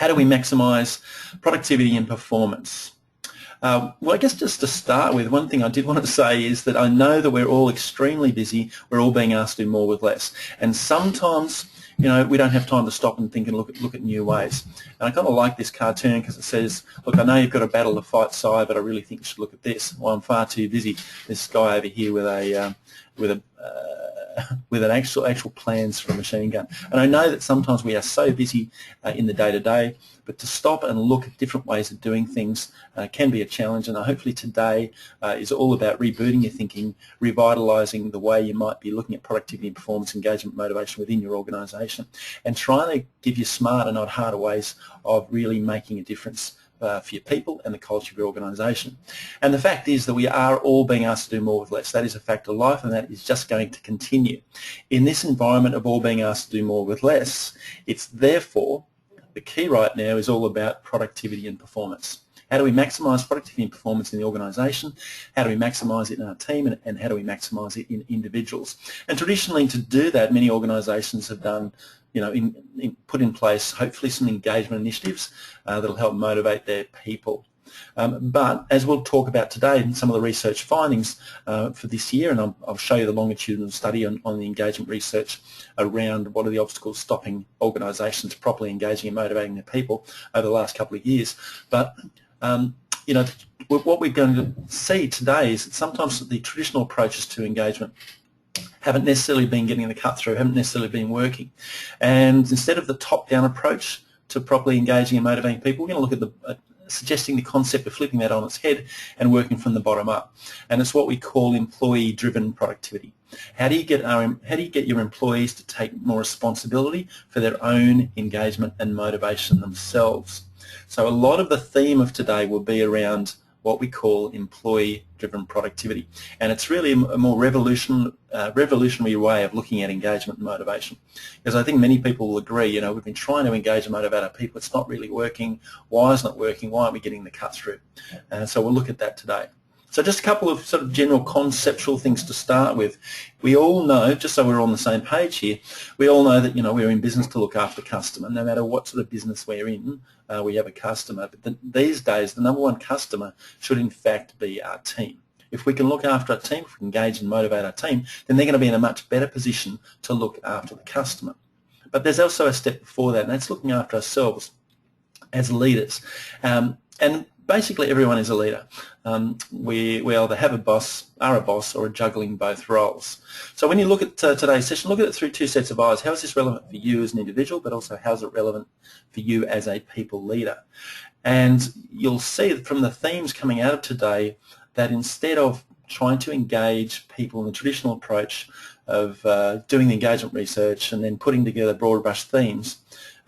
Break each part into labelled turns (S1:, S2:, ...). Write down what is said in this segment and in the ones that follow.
S1: How do we maximise productivity and performance? Well, I guess just to start with, one thing I did want to say is that I know that we're all extremely busy. We're all being asked to do more with less, and sometimes, you know, we don't have time to stop and think and look at new ways. And I kind of like this cartoon because it says, look, I know you've got a battle to fight, Si, but I really think you should look at this. Well, I'm far too busy. This guy over here with an actual plans for a machine gun. And I know that sometimes we are so busy in the day-to-day, but to stop and look at different ways of doing things can be a challenge. And hopefully today is all about rebooting your thinking, revitalising the way you might be looking at productivity and performance, engagement, motivation within your organisation, and trying to give you smarter, not harder ways of really making a difference for your people and the culture of your organisation. And the fact is that we are all being asked to do more with less. That is a fact of life, and that is just going to continue. In this environment of all being asked to do more with less, it's therefore the key right now is all about productivity and performance. How do we maximise productivity and performance in the organisation? How do we maximise it in our team, and how do we maximise it in individuals? And traditionally, to do that, many organisations have done, you know, put in place hopefully some engagement initiatives that'll help motivate their people. But as we'll talk about today in some of the research findings for this year, and I'll show you the longitudinal study on the engagement research around what are the obstacles stopping organisations properly engaging and motivating their people over the last couple of years. But you know, what we're going to see today is that sometimes the traditional approaches to engagement haven't necessarily been getting the cut through, haven't necessarily been working. And instead of the top-down approach to properly engaging and motivating people, we're going to look at suggesting the concept of flipping that on its head and working from the bottom up. And it's what we call employee-driven productivity. How do you get your employees to take more responsibility for their own engagement and motivation themselves? So a lot of the theme of today will be around what we call employee-driven productivity. And it's really a more revolutionary way of looking at engagement and motivation. Because I think many people will agree, you know, we've been trying to engage and motivate our people, it's not really working. Why isn't it working? Why aren't we getting the cut through? And so we'll look at that today. So just a couple of sort of general conceptual things to start with. We all know, just so we're on the same page here, we all know that, you know, we're in business to look after the customer. No matter what sort of business we're in, we have a customer. But these days, the number one customer should in fact be our team. If we can look after our team, if we can engage and motivate our team, then they're going to be in a much better position to look after the customer. But there's also a step before that, and that's looking after ourselves as leaders. And basically everyone is a leader. We either have a boss, are a boss, or are juggling both roles. So when you look at today's session, look at it through two sets of eyes. How is this relevant for you as an individual, but also how is it relevant for you as a people leader? And you'll see from the themes coming out of today that instead of trying to engage people in the traditional approach of doing the engagement research and then putting together broad brush themes,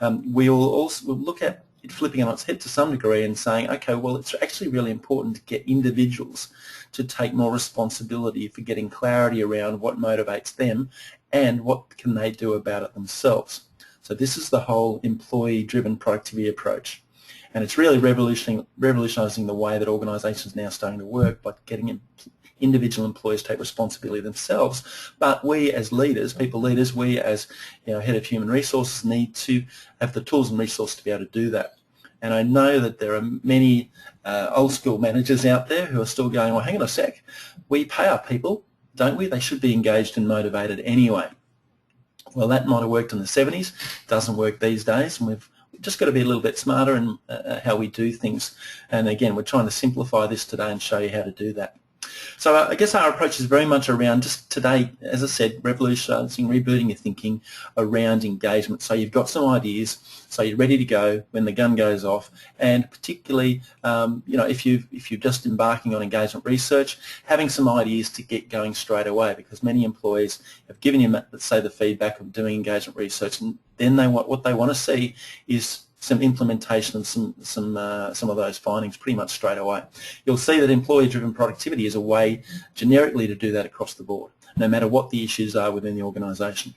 S1: we'll look at it flipping on its head to some degree and saying, okay, well, it's actually really important to get individuals to take more responsibility for getting clarity around what motivates them and what can they do about it themselves. So this is the whole employee-driven productivity approach. And it's really revolutionising the way that organisations are now starting to work by getting individual employees to take responsibility themselves. But we as leaders, people leaders, we as, you know, head of human resources need to have the tools and resources to be able to do that. And I know that there are many old school managers out there who are still going, well, hang on a sec, we pay our people, don't we? They should be engaged and motivated anyway. Well, that might have worked in the 70s, doesn't work these days, and we've just got to be a little bit smarter in how we do things. And again, we're trying to simplify this today and show you how to do that. So I guess our approach is very much around just today, as I said, revolutionising, rebooting your thinking around engagement. So you've got some ideas, so you're ready to go when the gun goes off. And particularly, you know, if you're just embarking on engagement research, having some ideas to get going straight away, because many employees have given you, let's say, the feedback of doing engagement research, and then what they want to see is some implementation of some of those findings pretty much straight away. You'll see that employee-driven productivity is a way generically to do that across the board, no matter what the issues are within the organisation.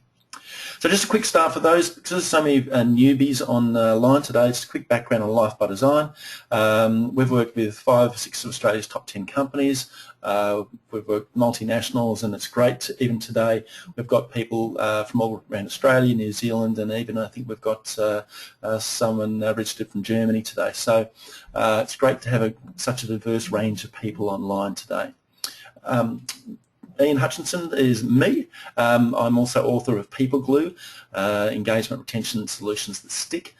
S1: So just a quick start for those, because there's so many newbies online today, just a quick background on Life by Design. We've worked with 5 or 6 of Australia's top 10 companies. We've worked multinationals, and it's great. Even today, we've got people from all around Australia, New Zealand, and even I think we've got someone registered from Germany today. So it's great to have such a diverse range of people online today. Ian Hutchinson is me. I'm also author of People Glue, Engagement Retention Solutions That Stick.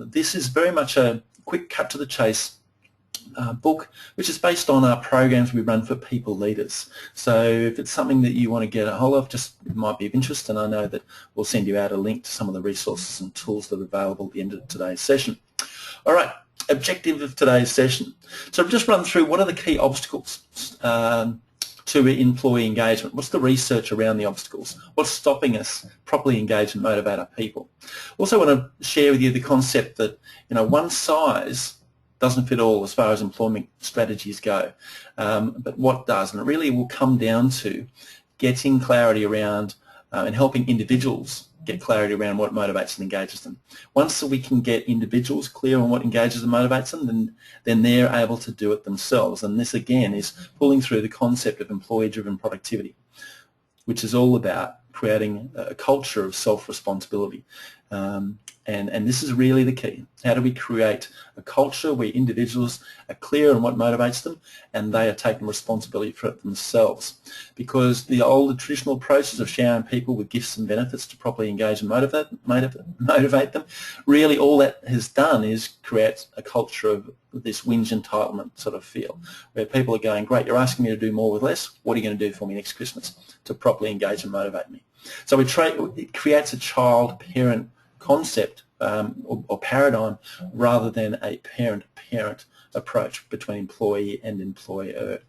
S1: This is very much a quick cut to the chase book, which is based on our programs we run for people leaders. So if it's something that you want to get a hold of, just it might be of interest, and I know that we'll send you out a link to some of the resources and tools that are available at the end of today's session. All right, objective of today's session. So I've just run through what are the key obstacles to employee engagement. What's the research around the obstacles? What's stopping us properly engage and motivate our people? Also want to share with you the concept that one size doesn't fit all as far as employment strategies go, but what does? And it really will come down to getting clarity around and helping individuals get clarity around what motivates and engages them. Once we can get individuals clear on what engages and motivates them, then they're able to do it themselves. And this again is pulling through the concept of employee-driven productivity, which is all about creating a culture of self-responsibility. And this is really the key. How do we create a culture where individuals are clear on what motivates them and they are taking responsibility for it themselves? Because the old traditional approaches of showering people with gifts and benefits to properly engage and motivate them, really all that has done is create a culture of this whinge entitlement sort of feel, where people are going, great, you're asking me to do more with less, what are you going to do for me next Christmas to properly engage and motivate me? So it creates a child-parent concept or paradigm rather than a parent-parent approach between employee and employer.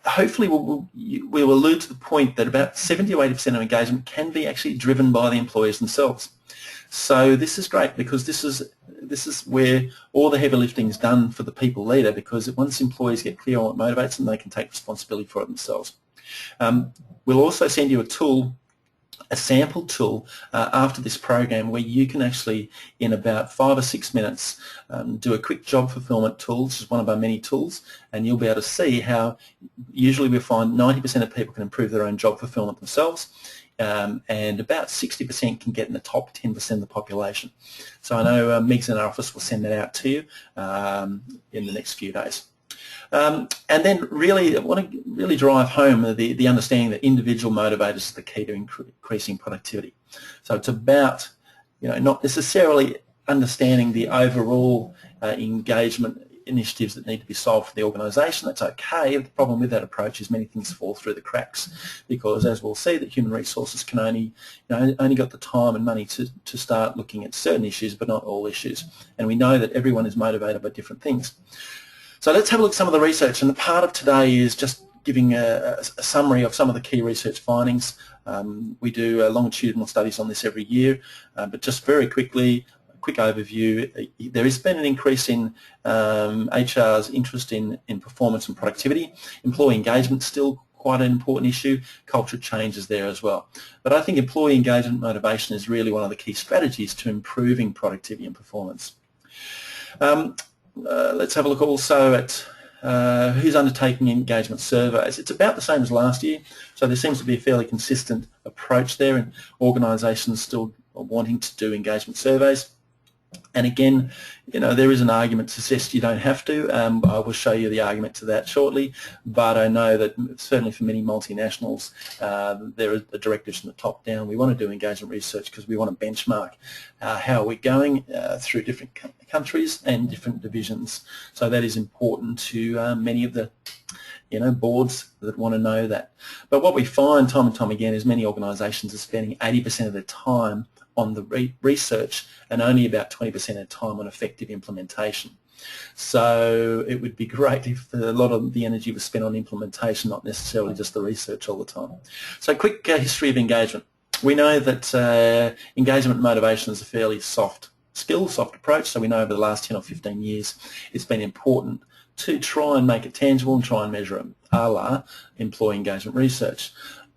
S1: Hopefully we'll allude to the point that about 70 to 80% of engagement can be actually driven by the employees themselves. So this is great because this is where all the heavy lifting is done for the people leader, because once employees get clear on what motivates them, they can take responsibility for it themselves. We'll also send you a sample tool after this program where you can actually, in about 5 or 6 minutes, do a quick job fulfillment tool. This is one of our many tools, and you'll be able to see how usually we find 90% of people can improve their own job fulfillment themselves, and about 60% can get in the top 10% of the population. So I know Megs in our office will send that out to you in the next few days. And then really, I want to really drive home the understanding that individual motivators is the key to increasing productivity. So it's about, not necessarily understanding the overall engagement initiatives that need to be solved for the organisation. That's okay. The problem with that approach is many things fall through the cracks, because as we'll see, that human resources can only got the time and money to start looking at certain issues, but not all issues. And we know that everyone is motivated by different things. So let's have a look at some of the research, and the part of today is just giving a summary of some of the key research findings. We do longitudinal studies on this every year, but just very quickly, a quick overview. There has been an increase in HR's interest in performance and productivity. Employee engagement is still quite an important issue. Culture change is there as well. But I think employee engagement motivation is really one of the key strategies to improving productivity and performance. Let's have a look also at who's undertaking engagement surveys. It's about the same as last year, so there seems to be a fairly consistent approach there, and organisations still are wanting to do engagement surveys. And again, there is an argument to suggest you don't have to. I will show you the argument to that shortly, but I know that certainly for many multinationals, there are directives from the top down. We want to do engagement research because we want to benchmark how we're going through different countries and different divisions. So that is important to many of the boards that want to know that. But what we find time and time again is many organisations are spending 80% of their time on the research and only about 20% of the time on effective implementation. So it would be great if a lot of the energy was spent on implementation, not necessarily just the research all the time. So quick history of engagement. We know that engagement motivation is a fairly soft skill, soft approach, so we know over the last 10 or 15 years it's been important to try and make it tangible and try and measure it, a la employee engagement research.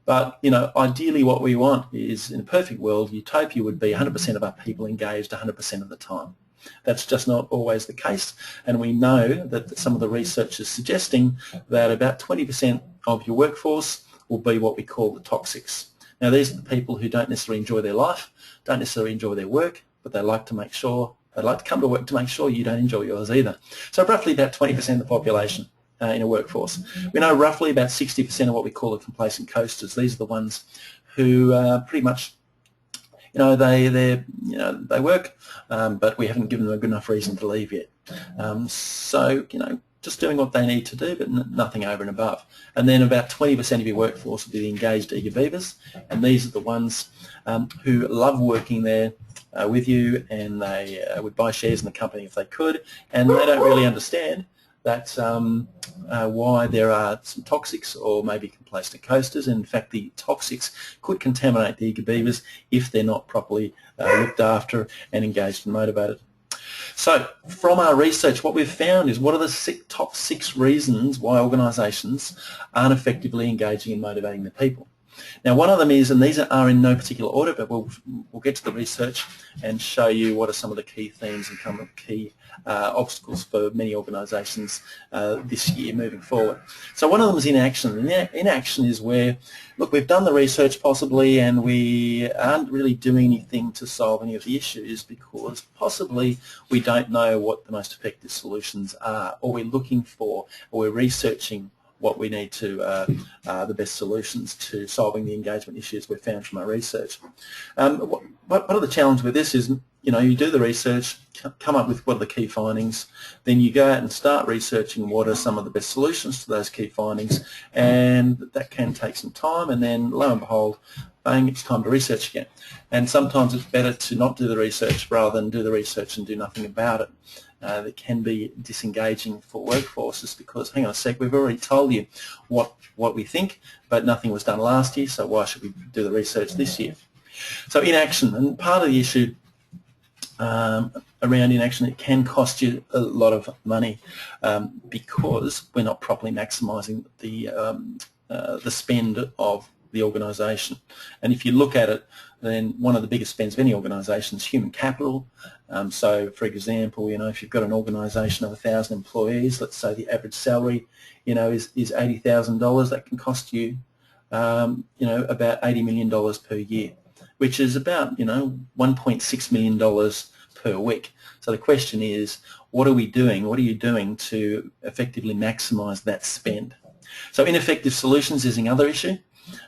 S1: But, ideally what we want is, in a perfect world, utopia would be 100% of our people engaged 100% of the time. That's just not always the case, and we know that some of the research is suggesting that about 20% of your workforce will be what we call the toxics. Now, these are the people who don't necessarily enjoy their life, don't necessarily enjoy their work, but they like to come to work to make sure you don't enjoy yours either. So roughly about 20% of the population in a workforce. We know roughly about 60% of what we call the complacent coasters. These are the ones who pretty much, they work, but we haven't given them a good enough reason to leave yet. So, just doing what they need to do, but nothing over and above. And then about 20% of your workforce will be the engaged eager beavers, and these are the ones who love working there with you, and they would buy shares in the company if they could, and they don't really understand that why there are some toxics or maybe complacent coasters. In fact, the toxics could contaminate the eager beavers if they're not properly looked after and engaged and motivated. So from our research, what we've found is what are the top 6 reasons why organisations aren't effectively engaging and motivating their people. Now, one of them is, and these are in no particular order, but we'll get to the research and show you what are some of the key themes and some of the key obstacles for many organisations this year moving forward. So one of them is inaction. And inaction is where, look, we've done the research possibly and we aren't really doing anything to solve any of the issues because possibly we don't know what the most effective solutions are, or we're looking for, or we're researching what we need to, the best solutions to solving the engagement issues we've found from our research. Part of the challenge with this is, you do the research, come up with what are the key findings, then you go out and start researching what are some of the best solutions to those key findings, and that can take some time, and then lo and behold, bang, it's time to research again. And sometimes it's better to not do the research rather than do the research and do nothing about it. That can be disengaging for workforces because, hang on a sec, we've already told you what we think, but nothing was done last year, so why should we do the research this year? So inaction, and part of the issue around inaction, it can cost you a lot of money because we're not properly maximising the spend of the organisation. And if you look at it, then one of the biggest spends of any organisation is human capital. So, for example, if you've got an organisation of 1,000 employees, let's say the average salary, is $80,000. That can cost you, about $80 million per year, which is about, $1.6 million per week. So the question is, what are we doing? What are you doing to effectively maximise that spend? So ineffective solutions is another issue.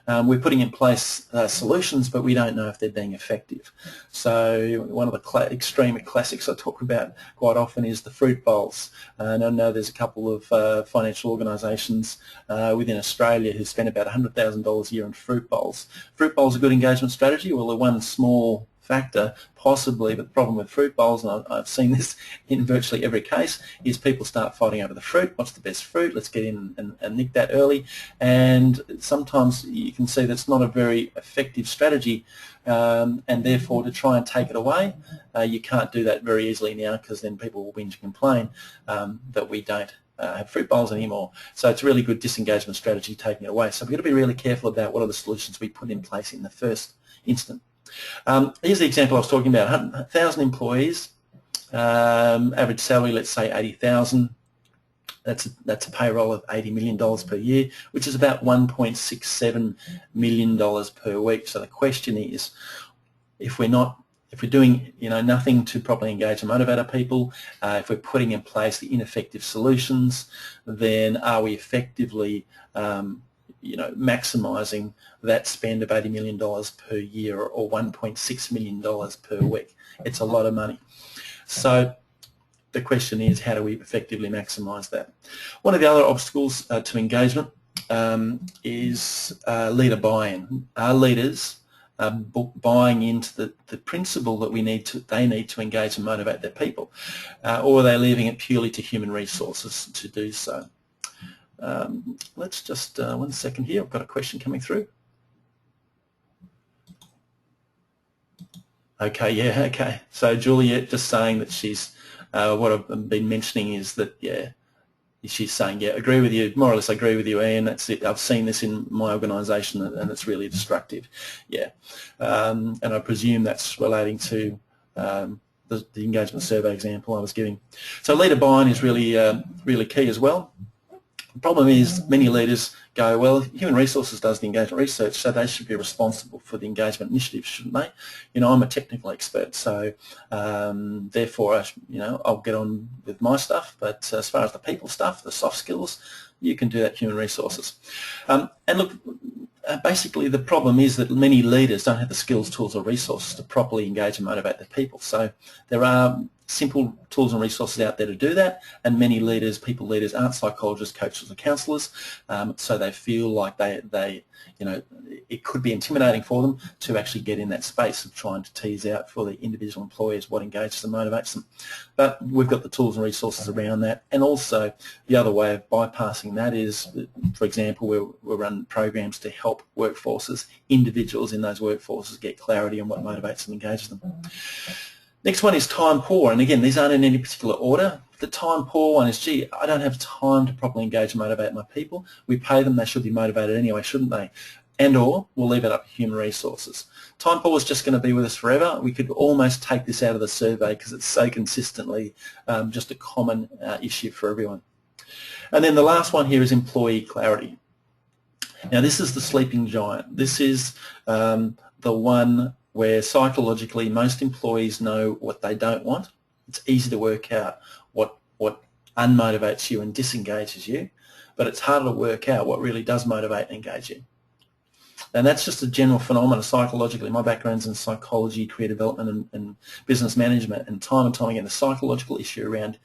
S1: We're putting in place solutions, but we don't know if they're being effective. So one of the extreme classics I talk about quite often is the fruit bowls. And I know there's a couple of financial organisations within Australia who spend about $100,000 a year on fruit bowls. Fruit bowls are a good engagement strategy. Well, the one small factor, possibly, but the problem with fruit bowls, and I've seen this in virtually every case, is people start fighting over the fruit. What's the best fruit? Let's get in and nick that early. And sometimes you can see that's not a very effective strategy, and therefore to try and take it away, you can't do that very easily now because then people will whinge and complain that we don't have fruit bowls anymore. So it's a really good disengagement strategy taking it away. So we've got to be really careful about what are the solutions we put in place in the first instant. Here's the example I was talking about. 1,000 employees, average salary, let's say $80,000. That's a payroll of $80 million per year, which is about $1.67 million per week. So the question is, if we're doing nothing to properly engage and motivate our people, if we're putting in place the ineffective solutions, then are we effectively maximising that spend of $80 million per year or $1.6 million per week? It's a lot of money. So the question is, how do we effectively maximise that? One of the other obstacles to engagement is leader buy-in. Are leaders buying into the principle that they need to engage and motivate their people, or are they leaving it purely to human resources to do so? Let's just, 1 second here, I've got a question coming through. Okay, yeah, okay. So Juliet just saying that she's, what I've been mentioning is that, yeah, she's saying, yeah, agree with you, more or less agree with you, Ian, that's it. I've seen this in my organisation and it's really destructive. Yeah, and I presume that's relating to the engagement survey example I was giving. So leader buy-in is really, really key as well. The problem is many leaders go, well, human resources does the engagement research, so they should be responsible for the engagement initiative, shouldn't they? You know, I'm a technical expert, so therefore, I'll get on with my stuff. But as far as the people stuff, the soft skills, you can do that, human resources. And look, basically the problem is that many leaders don't have the skills, tools or resources to properly engage and motivate their people. So there are simple tools and resources out there to do that, and many leaders, people leaders, aren't psychologists, coaches or counsellors, so they feel like they it could be intimidating for them to actually get in that space of trying to tease out for the individual employees what engages and motivates them. But we've got the tools and resources around that, and also the other way of bypassing that is, for example, we run programs to help workforces, individuals in those workforces, get clarity on what motivates and engages them. Next one is time poor, and again, these aren't in any particular order. The time poor one is, gee, I don't have time to properly engage and motivate my people. We pay them, they should be motivated anyway, shouldn't they? And or we'll leave it up to human resources. Time poor is just going to be with us forever. We could almost take this out of the survey because it's so consistently just a common issue for everyone. And then the last one here is employee clarity. Now this is the sleeping giant. This is the one where psychologically most employees know what they don't want. It's easy to work out what unmotivates you and disengages you, but it's harder to work out what really does motivate and engage you. And that's just a general phenomenon psychologically. My background's in psychology, career development and business management, and time again, the psychological issue around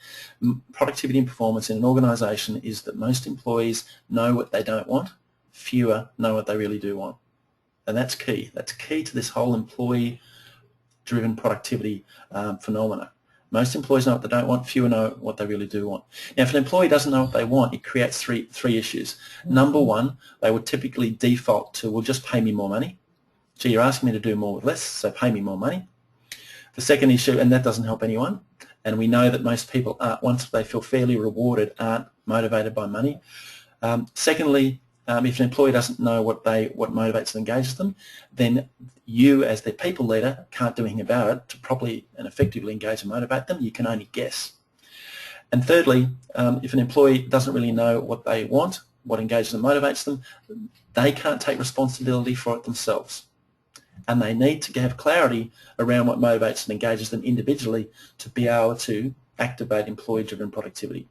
S1: productivity and performance in an organisation is that most employees know what they don't want, fewer know what they really do want. And that's key. That's key to this whole employee-driven productivity phenomena. Most employees know what they don't want, fewer know what they really do want. Now, if an employee doesn't know what they want, it creates three issues. Number one, they would typically default to, well, just pay me more money. Gee, you're asking me to do more with less, so pay me more money. The second issue, and that doesn't help anyone, and we know that most people aren't, once they feel fairly rewarded, aren't motivated by money. Secondly, if an employee doesn't know what motivates and engages them, then you as their people leader can't do anything about it to properly and effectively engage and motivate them. You can only guess. And thirdly, if an employee doesn't really know what they want, what engages and motivates them, they can't take responsibility for it themselves. And they need to have clarity around what motivates and engages them individually to be able to activate employee-driven productivity.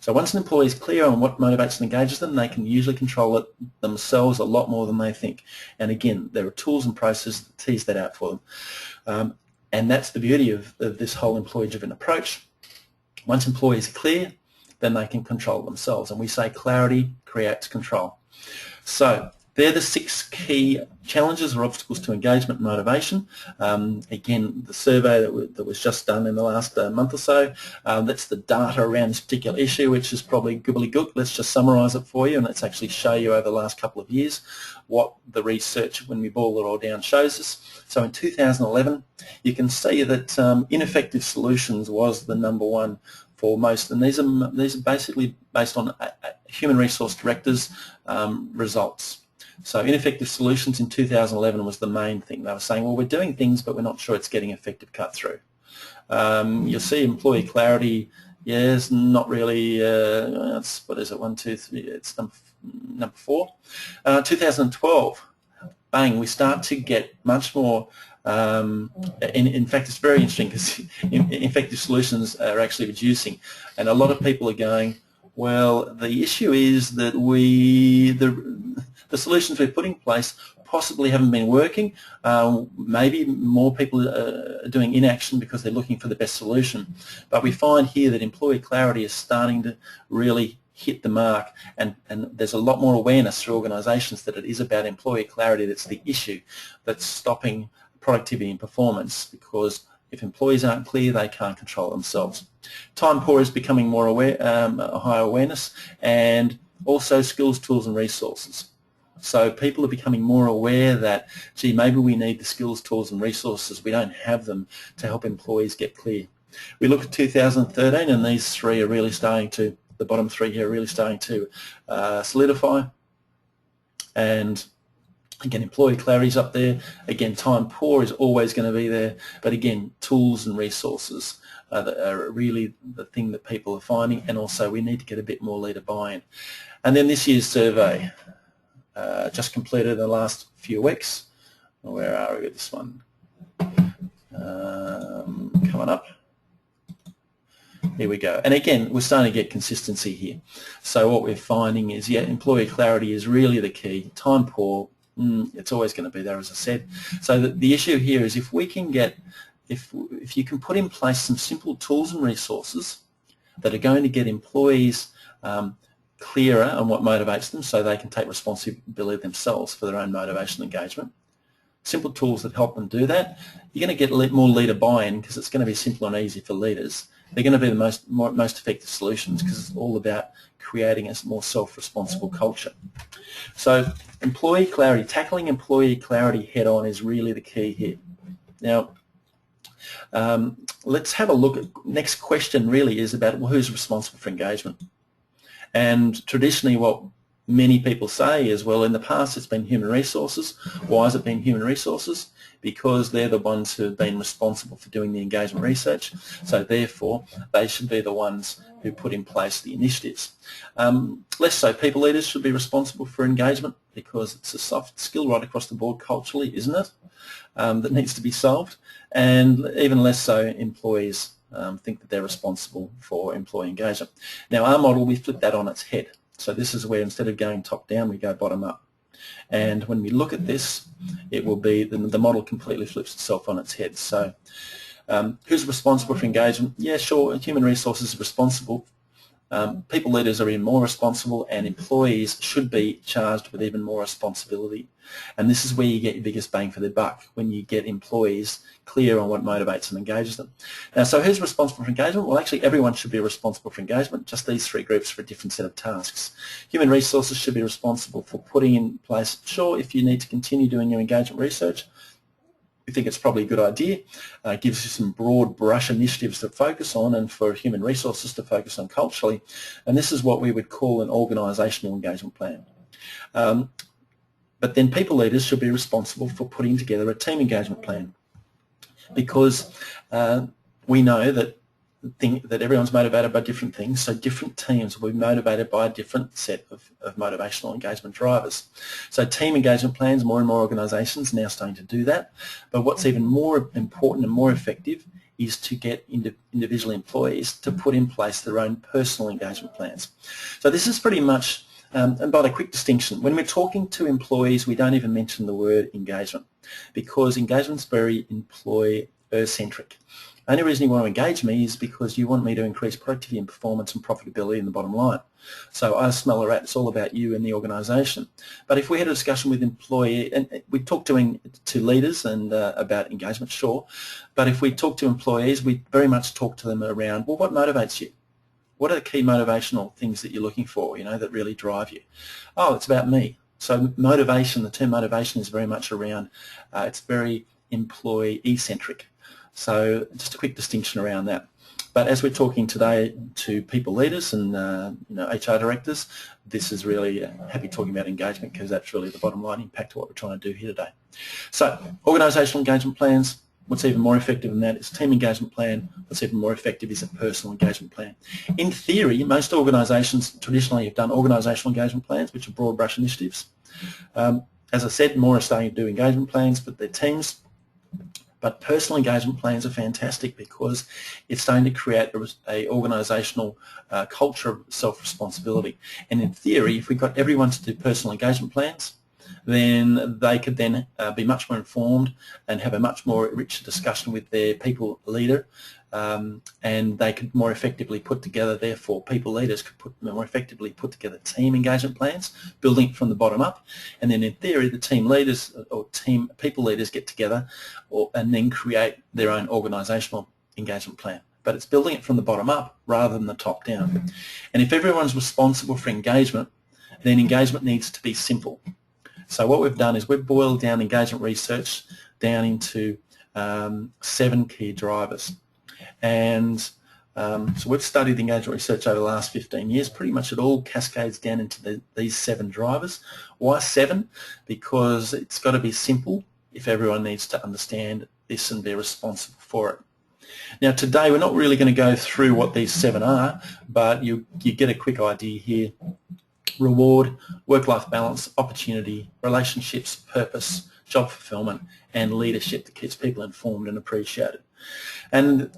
S1: So once an employee is clear on what motivates and engages them, they can usually control it themselves a lot more than they think. And again, there are tools and processes that tease that out for them. And that's the beauty of this whole employee-driven approach. Once employees are clear, then they can control themselves. And we say clarity creates control. So they're the 6 key challenges or obstacles to engagement and motivation. Again, the survey that was just done in the last month or so, that's the data around this particular issue, which is probably gobbledygook. Let's just summarise it for you, and let's actually show you over the last couple of years what the research, when we boil it all down, shows us. So in 2011, you can see that ineffective solutions was the number one for most, and these are basically based on human resource directors' results. So ineffective solutions in 2011 was the main thing. They were saying, well, we're doing things, but we're not sure it's getting effective cut through. You'll see employee clarity, yes, not really, what is it, 1, 2, 3, it's number 4. 2012, bang, we start to get much more, in fact, it's very interesting because effective solutions are actually reducing, and a lot of people are going, well, the issue is that the solutions we're putting in place possibly haven't been working. Maybe more people are doing inaction because they're looking for the best solution. But we find here that employee clarity is starting to really hit the mark, and there's a lot more awareness through organisations that it is about employee clarity that's the issue that's stopping productivity and performance, because if employees aren't clear, they can't control themselves. Time poor is becoming more aware, a higher awareness, and also skills, tools and resources. So people are becoming more aware that, gee, maybe we need the skills, tools and resources. We don't have them to help employees get clear. We look at 2013 and these 3 are really starting to the bottom three here are really starting to solidify. And again, employee clarity is up there. Again, time poor is always going to be there. But again, tools and resources are really the thing that people are finding. And also we need to get a bit more leader buy-in. And then this year's survey, just completed in the last few weeks. Where are we with this one? Coming up. Here we go. And again, we're starting to get consistency here. So what we're finding is, yeah, employee clarity is really the key. Time poor, it's always going to be there, as I said. So the issue here is if we can get, if you can put in place some simple tools and resources that are going to get employees clearer on what motivates them so they can take responsibility themselves for their own motivational engagement. Simple tools that help them do that. You're going to get more leader buy-in because it's going to be simple and easy for leaders. They're going to be the most effective solutions because it's all about creating a more self-responsible culture. So employee clarity, tackling employee clarity head-on is really the key here. Now, let's have a look at, next question really is about, well, who's responsible for engagement? And traditionally what many people say is, well, in the past it's been human resources. Why has it been human resources? Because they're the ones who have been responsible for doing the engagement research, so therefore they should be the ones who put in place the initiatives. Less so, people leaders should be responsible for engagement because it's a soft skill right across the board culturally, isn't it, that needs to be solved, and even less so employees think that they're responsible for employee engagement. Now our model, we flip that on its head. So this is where instead of going top down, we go bottom up. And when we look at this, it will be, the model completely flips itself on its head. So who's responsible for engagement? Yeah, sure, human resources are responsible. People leaders are even more responsible, and employees should be charged with even more responsibility. And this is where you get your biggest bang for their buck, when you get employees clear on what motivates and engages them. Now, so who's responsible for engagement? Well, actually, everyone should be responsible for engagement, just these three groups for a different set of tasks. Human resources should be responsible for putting in place, sure, if you need to continue doing your engagement research, we think it's probably a good idea. It gives you some broad brush initiatives to focus on, and for human resources to focus on culturally. And this is what we would call an organisational engagement plan. But then people leaders should be responsible for putting together a team engagement plan, because we know that everyone's motivated by different things, so different teams will be motivated by a different set of motivational engagement drivers. So team engagement plans, more and more organisations are now starting to do that, but what's even more important and more effective is to get individual employees to put in place their own personal engagement plans. So this is pretty much, and by the quick distinction, when we're talking to employees, we don't even mention the word engagement, because engagement's very employer-centric. The only reason you want to engage me is because you want me to increase productivity and performance and profitability in the bottom line. So I smell a rat, it's all about you and the organisation. But if we had a discussion with employee, and we talk to leaders and about engagement, sure, but if we talk to employees, we very much talk to them around, well, what motivates you? What are the key motivational things that you're looking for, that really drive you? Oh, it's about me. So motivation, the term motivation is very much around, it's very employee-centric. So just a quick distinction around that. But as we're talking today to people leaders and HR directors, this is really happy talking about engagement, because that's really the bottom line impact of what we're trying to do here today. So organisational engagement plans, what's even more effective than that is a team engagement plan. What's even more effective is a personal engagement plan. In theory, most organisations traditionally have done organisational engagement plans, which are broad brush initiatives. As I said, more are starting to do engagement plans, but they're teams. But personal engagement plans are fantastic because it's starting to create an organisational culture of self-responsibility. And in theory, if we got everyone to do personal engagement plans, then they could then be much more informed and have a much more richer discussion with their people leader, and they could more effectively put together, therefore people leaders could more effectively put together team engagement plans, building it from the bottom up, and then in theory the team leaders or people leaders get together and then create their own organisational engagement plan. But it's building it from the bottom up rather than the top down. And if everyone's responsible for engagement, then engagement needs to be simple. So what we've done is we've boiled down engagement research down into 7 key drivers. And So we've studied engagement research over the last 15 years. Pretty much it all cascades down into these 7 drivers. Why 7? Because it's got to be simple if everyone needs to understand this and be responsible for it. Now today we're not really going to go through what these 7 are, but you get a quick idea here. Reward, work-life balance, opportunity, relationships, purpose, job fulfillment, and leadership that keeps people informed and appreciated. And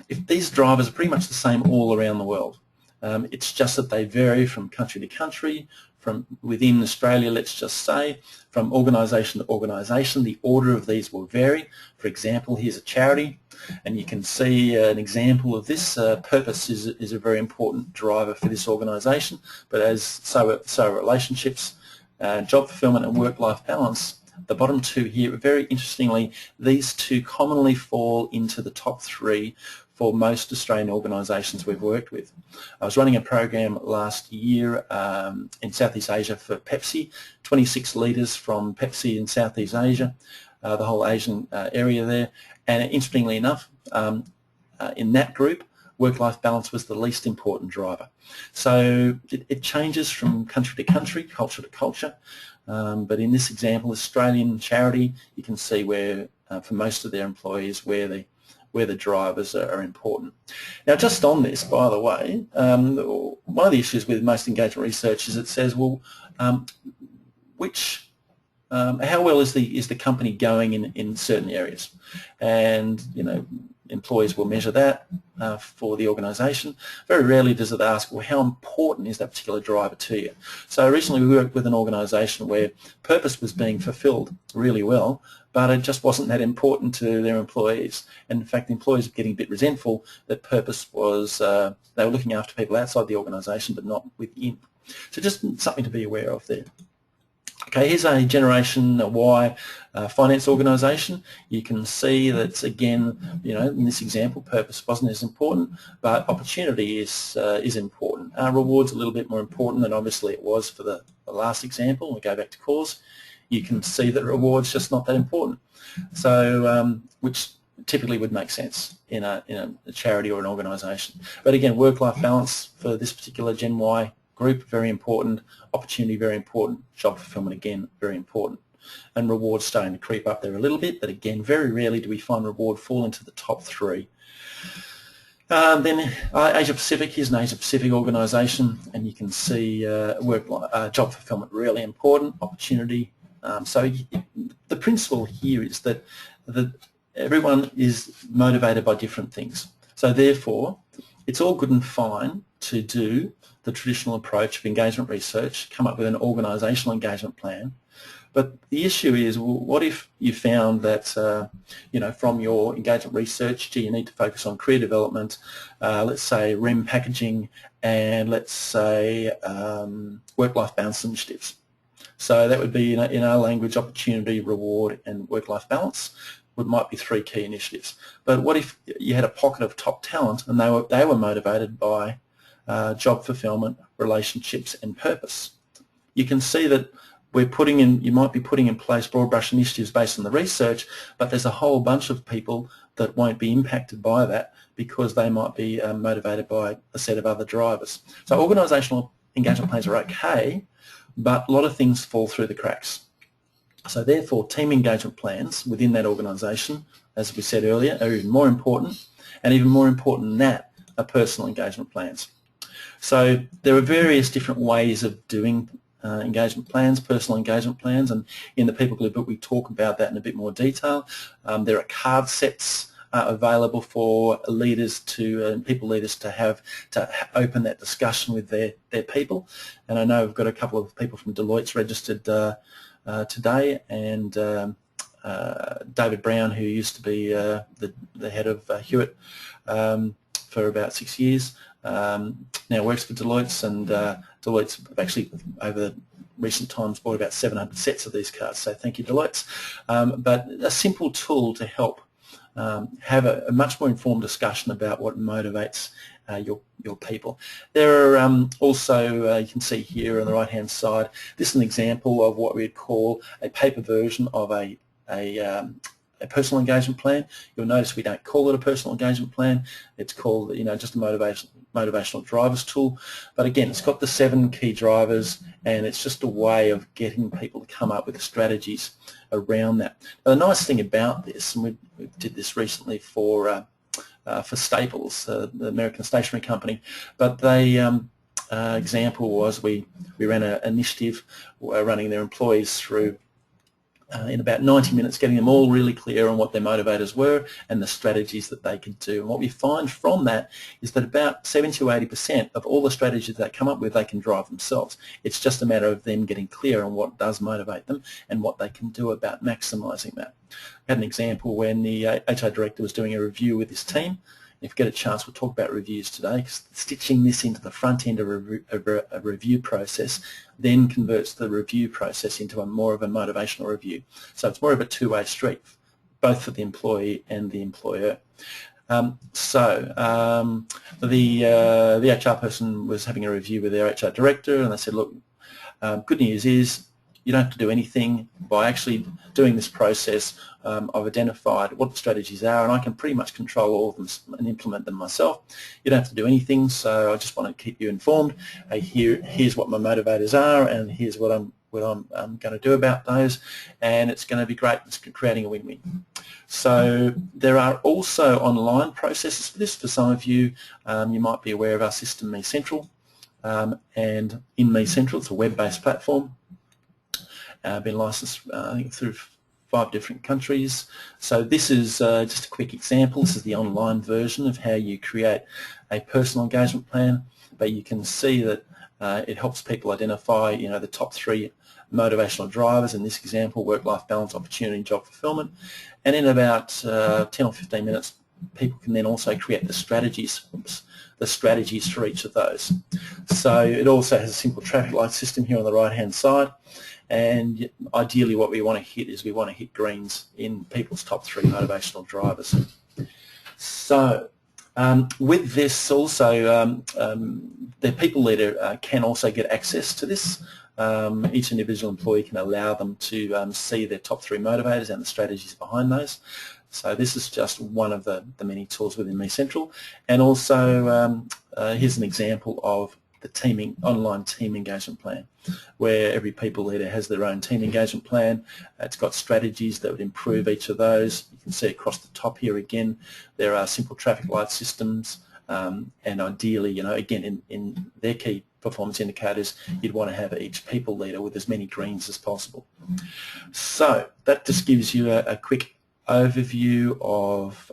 S1: if these drivers are pretty much the same all around the world, it's just that they vary from country to country, from within Australia, let's just say, from organisation to organisation. The order of these will vary. For example, here's a charity, and you can see an example of this. Purpose is a very important driver for this organisation, but so are relationships, job fulfillment and work-life balance. The bottom 2 here, very interestingly, these 2 commonly fall into the top 3 for most Australian organisations we've worked with. I was running a program last year in Southeast Asia for Pepsi, 26 leaders from Pepsi in Southeast Asia, the whole Asian area there, and interestingly enough, in that group, work-life balance was the least important driver. So it changes from country to country, culture to culture, but in this example, Australian charity, you can see where, for most of their employees, where the drivers are important. Now, just on this, by the way, one of the issues with most engagement research is it says, well, how well is the company going in certain areas? And employees will measure that for the organisation. Very rarely does it ask, well, how important is that particular driver to you? So recently we worked with an organisation where purpose was being fulfilled really well, but it just wasn't that important to their employees. And in fact, the employees were getting a bit resentful that purpose was, they were looking after people outside the organisation but not within. So just something to be aware of there. Okay, here's a Generation Y finance organisation. You can see that, again, in this example, purpose wasn't as important, but opportunity is important. Reward's a little bit more important than obviously it was for the last example. We go back to cause. You can see that reward's just not that important. So, which typically would make sense in a charity or an organisation. But again, work-life balance for this particular Gen Y group, very important. Opportunity, very important. Job fulfillment, again, very important. And reward starting to creep up there a little bit, but again, very rarely do we find reward fall into the top 3. Then Asia Pacific, here's an Asia Pacific organisation, and you can see job fulfillment really important, opportunity. So the principle here is that everyone is motivated by different things. So therefore, it's all good and fine to do the traditional approach of engagement research, come up with an organisational engagement plan. But the issue is, well, what if you found that, from your engagement research, you need to focus on career development, let's say REM packaging, and let's say work-life balance initiatives. So that would be, in our language, opportunity, reward, and work-life balance might be 3 key initiatives. But what if you had a pocket of top talent and they were motivated by job fulfillment, relationships, and purpose? You can see that you might be putting in place broad brush initiatives based on the research, but there's a whole bunch of people that won't be impacted by that because they might be motivated by a set of other drivers. So organisational engagement plans are okay, but a lot of things fall through the cracks. So therefore, team engagement plans within that organisation, as we said earlier, are even more important, and even more important than that are personal engagement plans. So there are various different ways of doing engagement plans, personal engagement plans, and in the People Glue book we talk about that in a bit more detail. There are card sets available for people leaders to open that discussion with their people. And I know we've got a couple of people from Deloitte's registered today, and David Brown, who used to be the head of Hewitt for about 6 years, now works for Deloitte's, and Deloitte's actually over the recent times bought about 700 sets of these cards, so thank you, Deloitte's. But a simple tool to help have a much more informed discussion about what motivates your people. There are also, you can see here on the right hand side, this is an example of what we'd call a paper version of a a personal engagement plan. You'll notice we don't call it a personal engagement plan. It's called, just a motivational drivers tool. But again, it's got the 7 key drivers, and it's just a way of getting people to come up with the strategies around that. Now, the nice thing about this, and we did this recently for Staples, the American stationery company, but they example was we ran an initiative running their employees through in about 90 minutes, getting them all really clear on what their motivators were and the strategies that they could do. And what we find from that is that about 70 to 80% of all the strategies they come up with, they can drive themselves. It's just a matter of them getting clear on what does motivate them and what they can do about maximising that. I had an example when the HR director was doing a review with his team. If we get a chance, we'll talk about reviews today, because stitching this into the front end of a review process then converts the review process into more of a motivational review. So it's more of a two-way street, both for the employee and the employer. The HR person was having a review with their HR director, and they said, look, good news is you don't have to do anything. By actually doing this process, I've identified what the strategies are, and I can pretty much control all of them and implement them myself. You don't have to do anything, so I just want to keep you informed. Here's what my motivators are, and here's what I'm going to do about those, and it's going to be great. It's creating a win-win. So there are also online processes for this. For some of you, you might be aware of our system, MeCentral, and in MeCentral, it's a web-based platform. Been licensed, I think, through 5 different countries. So this is just a quick example. This is the online version of how you create a personal engagement plan, but you can see that it helps people identify, the top 3 motivational drivers. In this example, work-life balance, opportunity, and job fulfillment. And in about 10 or 15 minutes, people can then also create the strategies for each of those. So it also has a simple traffic light system here on the right-hand side. And ideally what we want to hit is we want to hit greens in people's top 3 motivational drivers. So with this also, the people leader can also get access to this. Each individual employee can allow them to see their top 3 motivators and the strategies behind those. So this is just one of the many tools within MeCentral. And also here's an example of the online team engagement plan, where every people leader has their own team engagement plan. It's got strategies that would improve each of those. You can see across the top here again, there are simple traffic light systems, and ideally, again, in their key performance indicators, you'd want to have each people leader with as many greens as possible. So that just gives you a quick overview of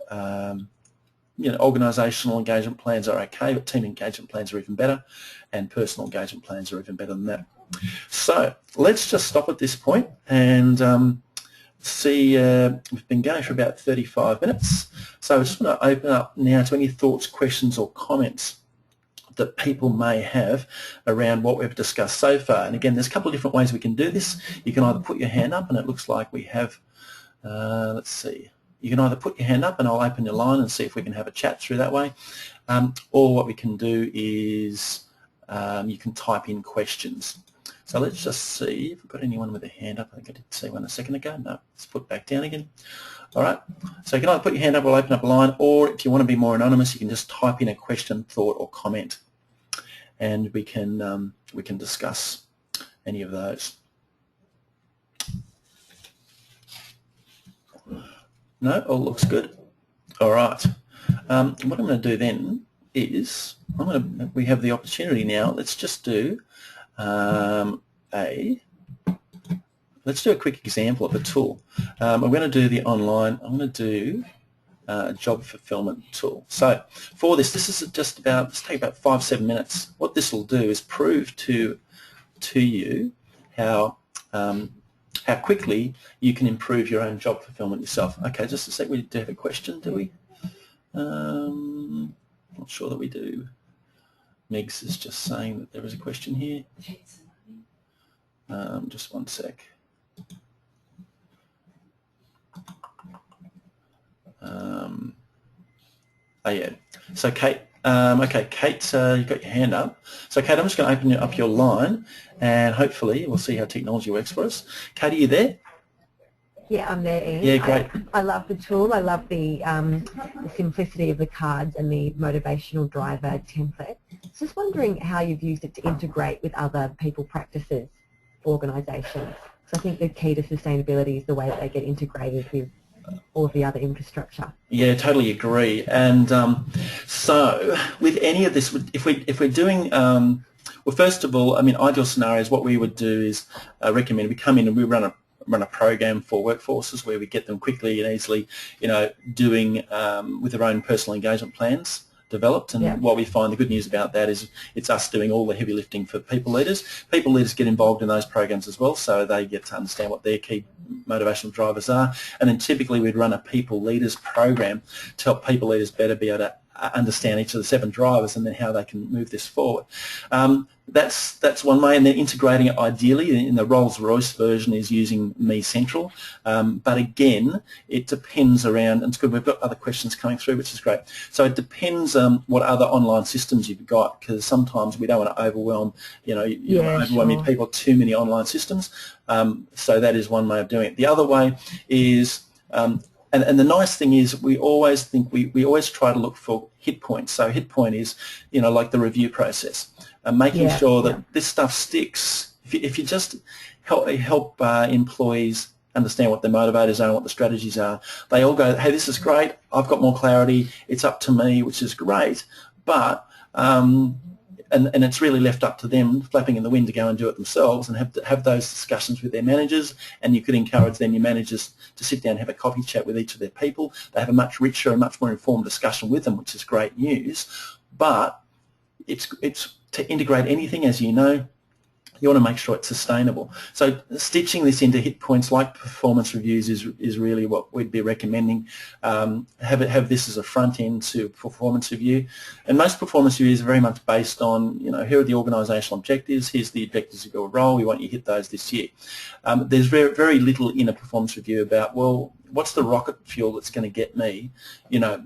S1: organisational engagement plans are okay, but team engagement plans are even better, and personal engagement plans are even better than that. So let's just stop at this point and see, we've been going for about 35 minutes, so I just want to open up now to any thoughts, questions or comments that people may have around what we've discussed so far. And again, there's a couple of different ways we can do this. You can either put your hand up, and it looks like we have, let's see, you can either put your hand up and I'll open your line and see if we can have a chat through that way, or what we can do is you can type in questions. So let's just see if we've got anyone with a hand up. I think I did see one a second ago. No, let's put back down again. All right, so you can either put your hand up, we'll open up a line, or if you want to be more anonymous, you can just type in a question, thought or comment, and we can discuss any of those. No, all looks good. All right. What I'm going to do then is we have the opportunity now. Let's just do let's do a quick example of a tool. I'm going to do the online. I'm going to do a job fulfillment tool. So for this is just about, let's take about 5-7 minutes. What this will do is prove to you how quickly you can improve your own job fulfillment yourself. Okay, just a sec. We do have a question, do we? Not sure that we do. Megs is just saying that there is a question here. Just one sec. Oh yeah. So Kate, okay, Kate, you've got your hand up. So Kate, I'm just going to open up your line, and hopefully we'll see how technology works for us. Kate, are you there?
S2: Yeah, I'm there, Ian.
S1: Yeah, great.
S2: I love the tool. I love the simplicity of the cards and the motivational driver template. Just wondering how you've used it to integrate with other people practices for organisations. So I think the key to sustainability is the way that they get integrated with all of the other infrastructure.
S1: Yeah, totally agree. And so with any of this, if we're doing well, first of all, I mean, ideal scenarios, what we would do is recommend we come in and we run a program for workforces where we get them quickly and easily, doing with their own personal engagement plans developed. And
S2: Yeah.
S1: what we find, the good news about that is it's us doing all the heavy lifting for people leaders. People leaders get involved in those programs as well, so they get to understand what their key motivational drivers are. And then typically we'd run a people leaders program to help people leaders better be able to understand each of the 7 drivers and then how they can move this forward. That's one way, and then integrating it ideally in the Rolls-Royce version is using Me Central. But again, it depends around, and it's good, we've got other questions coming through, which is great. So it depends what other online systems you've got, because sometimes we don't want to overwhelm, overwhelm your people with too many online systems. So that is one way of doing it. The other way is and the nice thing is we always try to look for hit points. So hit point is, like the review process, making sure that this stuff sticks. If you just help employees understand what their motivators are and what the strategies are, they all go, hey, this is great, I've got more clarity, it's up to me, which is great, but and it's really left up to them, flapping in the wind, to go and do it themselves and have those discussions with their managers. And you could encourage then your managers to sit down and have a coffee chat with each of their people. They have a much richer and much more informed discussion with them, which is great news. But it's to integrate anything, as you know, you want to make sure it's sustainable. So stitching this into hit points like performance reviews is really what we'd be recommending. Have this as a front end to performance review. And most performance reviews are very much based on, here are the organisational objectives, here's the objectives of your role, we want you to hit those this year. There's very, very little in a performance review about, well, what's the rocket fuel that's going to get me,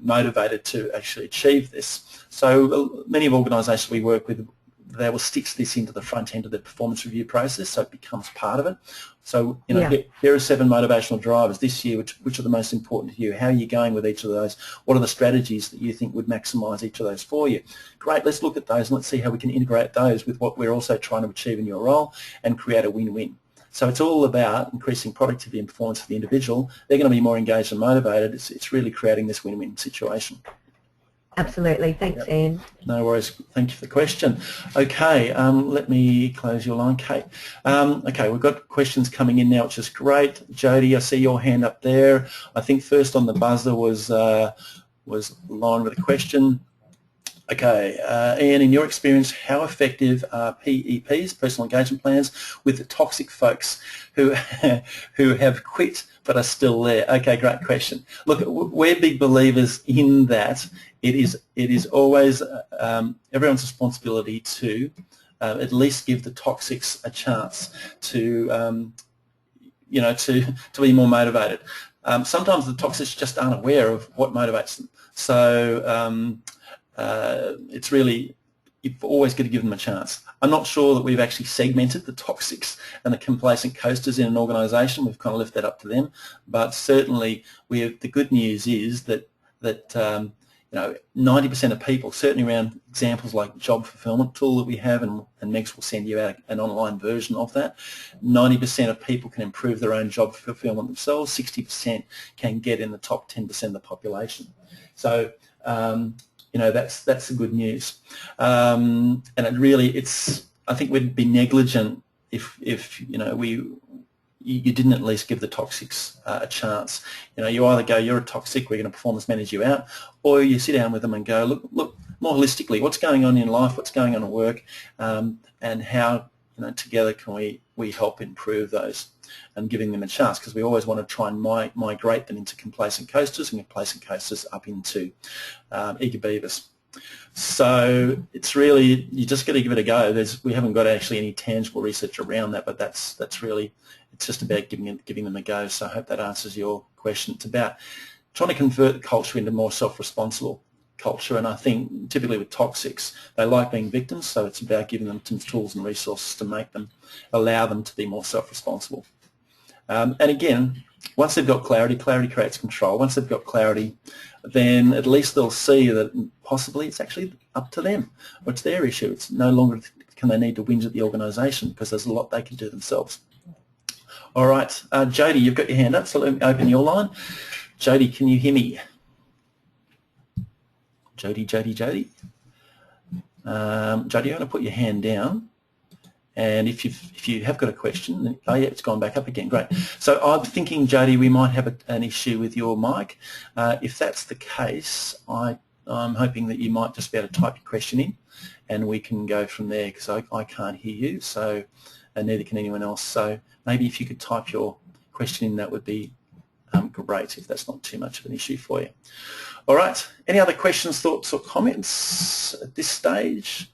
S1: motivated to actually achieve this. So many of organisations we work with, they will stitch this into the front end of the performance review process, so it becomes part of it. So, here are 7 motivational drivers this year. Which are the most important to you? How are you going with each of those? What are the strategies that you think would maximise each of those for you? Great, let's look at those and let's see how we can integrate those with what we're also trying to achieve in your role and create a win-win. So it's all about increasing productivity and performance for the individual. They're going to be more engaged and motivated. It's really creating this win-win situation.
S2: Absolutely. Thanks, Ian.
S1: No worries. Thank you for the question. Okay, let me close your line, Kate. Okay, we've got questions coming in now, which is great. Jody, I see your hand up there. I think first on the buzzer was Lauren with a question. Okay, Ian, in your experience, how effective are PEPs, personal engagement plans, with the toxic folks who have quit but are still there? Okay, great question. Look, we're big believers in that. It is always everyone's responsibility to at least give the toxics a chance to to be more motivated. Sometimes the toxics just aren't aware of what motivates them. So it's really, you've always got to give them a chance. I'm not sure that we've actually segmented the toxics and the complacent coasters in an organisation. We've kind of left that up to them. But certainly, the good news is that 90% of people, certainly around examples like job fulfillment tool that we have, and Megs will send you out an online version of that, 90% of people can improve their own job fulfillment themselves, 60% can get in the top 10% of the population. So, that's the good news. And I think we'd be negligent if you didn't at least give the toxics a chance. You either go, you're a toxic, we're going to performance manage you out, or you sit down with them and go, look more holistically, what's going on in life, what's going on at work, and how together can we help improve those, and giving them a chance, because we always want to try and migrate them into complacent coasters and complacent coasters up into eager beavers. So it's really, you just got to give it a go. We haven't got actually any tangible research around that, but that's really, it's just about giving them a go. So I hope that answers your question. It's about trying to convert the culture into more self-responsible culture, and I think typically with toxics, they like being victims, so it's about giving them some tools and resources to allow them to be more self-responsible. And again, once they've got clarity, clarity creates control. Once they've got clarity, then at least they'll see that possibly it's actually up to them, or it's their issue. It's no longer can they need to whinge at the organisation, because there's a lot they can do themselves. All right, Jody, you've got your hand up, so let me open your line. Jody, can you hear me? Jody. Jody, you want to put your hand down. And if you have got a question, then, oh yeah, it's gone back up again. Great. So I'm thinking, Jody, we might have an issue with your mic. If that's the case, I'm hoping that you might just be able to type your question in, and we can go from there, because I can't hear you, so and neither can anyone else. So maybe if you could type your question in, that would be great, if that's not too much of an issue for you. All right. Any other questions, thoughts, or comments at this stage?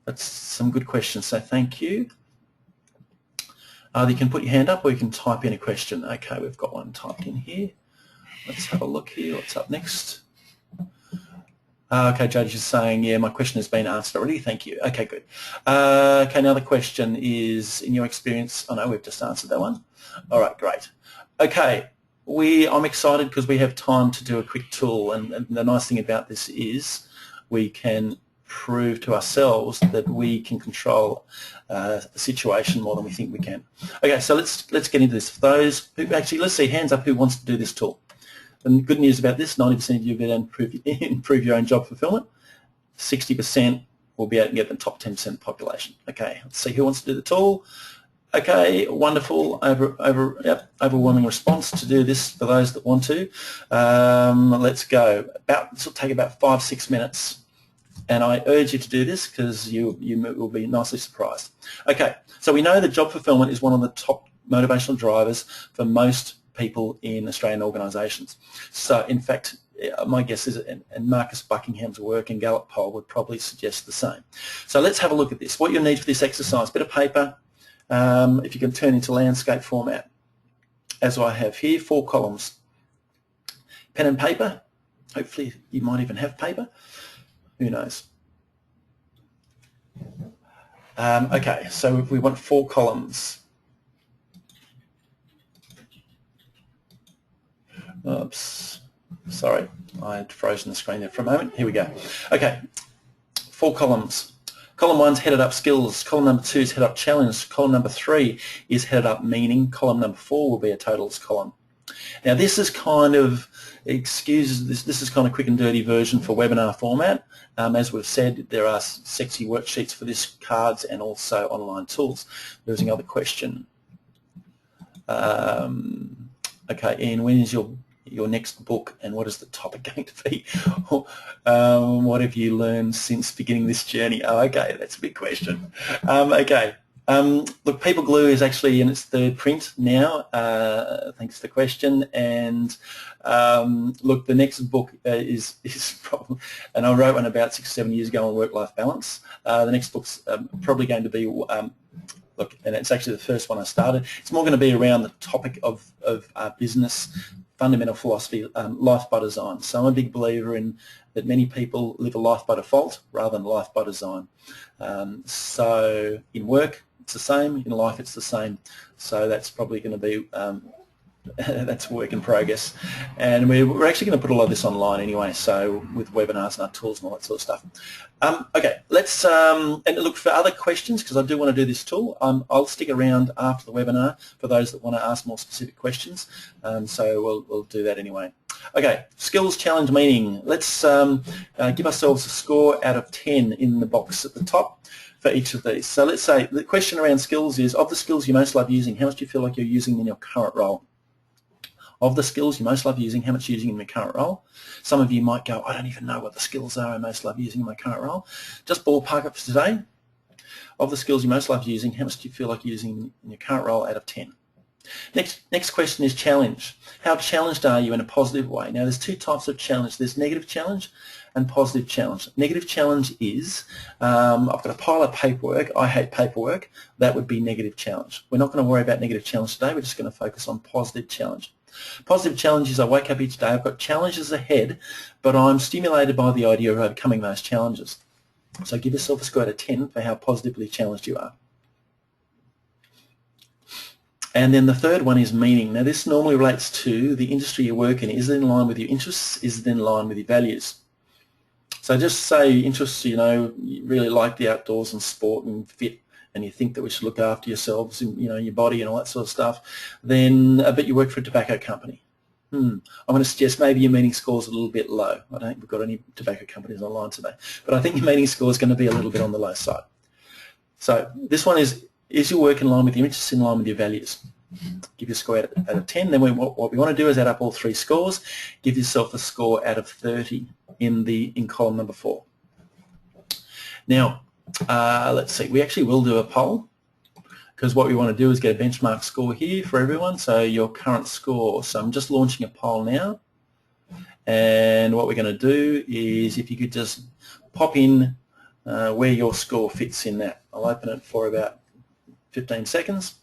S1: That's some good questions, so thank you. You can put your hand up, or you can type in a question. Okay, we've got one typed in here. Let's have a look here. What's up next? Okay, Jody's just saying, yeah, my question has been answered already. Thank you. Okay, good. Okay, another question is, in your experience, oh no, we've just answered that one. All right, great. Okay, I'm excited because we have time to do a quick tool, and the nice thing about this is we can prove to ourselves that we can control a situation more than we think we can. Okay, so let's get into this. For those who actually, let's see, hands up who wants to do this tool. The good news about this, 90% of you will be able to improve your own job fulfillment. 60% will be able to get the top 10% of the population. Okay, let's see who wants to do the tool. Okay, wonderful, overwhelming response to do this for those that want to. Let's go. This will take about 5-6 minutes. And I urge you to do this, because you will be nicely surprised. Okay, so we know that job fulfillment is one of the top motivational drivers for most people in Australian organisations. So, in fact, my guess is, and Marcus Buckingham's work and Gallup poll would probably suggest the same. So let's have a look at this. What you'll need for this exercise, a bit of paper, if you can turn into landscape format, as I have here, 4 columns. Pen and paper, hopefully you might even have paper. Who knows? Okay, so we want 4 columns. Oops, sorry, I had frozen the screen there for a moment. Here we go. Okay, 4 columns. Column 1's headed up skills. Column number 2 is headed up challenge. Column number 3 is headed up meaning. Column number 4 will be a totals column. Now this is kind of, this is kind of quick and dirty version for webinar format. As we've said, there are sexy worksheets for this, cards, and also online tools. There's another question. Okay, Ian, when is your next book, and what is the topic going to be? What have you learned since beginning this journey? Oh, okay, that's a big question. Okay. Look, People Glue is actually in its 3rd print now, thanks to the question, and look, the next book is probably, and I wrote one about 6 or 7 years ago on work-life balance. The next book's probably going to be, look, and it's actually the first one I started. It's more going to be around the topic of business, fundamental philosophy, life by design. So I'm a big believer in that many people live a life by default rather than life by design. So in work, it's the same. In life, it's the same. So that's probably going to be that's work in progress, and we're actually going to put a lot of this online anyway. So with webinars and our tools and all that sort of stuff. Okay, let's and look for other questions, because I do want to do this tool. I'll stick around after the webinar for those that want to ask more specific questions. So we'll do that anyway. Okay, skills, challenge, meaning. Let's give ourselves a score out of 10 in the box at the top for each of these. So let's say the question around skills is, of the skills you most love using, how much do you feel like you're using in your current role? Of the skills you most love using, how much are you using in your current role? Some of you might go, I don't even know what the skills are I most love using in my current role. Just ballpark it for today. Of the skills you most love using, how much do you feel like using in your current role out of 10? Next question is challenge. How challenged are you in a positive way? Now, there's 2 types of challenge. There's negative challenge and positive challenge. Negative challenge is, I've got a pile of paperwork. I hate paperwork. That would be negative challenge. We're not going to worry about negative challenge today. We're just going to focus on positive challenge. Positive challenge is I wake up each day, I've got challenges ahead, but I'm stimulated by the idea of overcoming those challenges. So give yourself a score out of 10 for how positively challenged you are. And then the third one is meaning. Now this normally relates to the industry you work in. Is it in line with your interests? Is it in line with your values? So just say interests, you know, you really like the outdoors and sport and fit, and you think that we should look after yourselves and, you know, your body and all that sort of stuff, then but you work for a tobacco company. I'm going to suggest maybe your meaning score is a little bit low. I don't think we've got any tobacco companies online today, but I think your meaning score is going to be a little bit on the low side. So this one is your work in line with your interests, in line with your values? Give your score out of 10. Then what we want to do is add up all three scores. Give yourself a score out of 30 in column number 4. Now, let's see. We actually will do a poll, because what we want to do is get a benchmark score here for everyone. So your current score. So I'm just launching a poll now. And what we're going to do is, if you could just pop in where your score fits in that. I'll open it for about 15 seconds.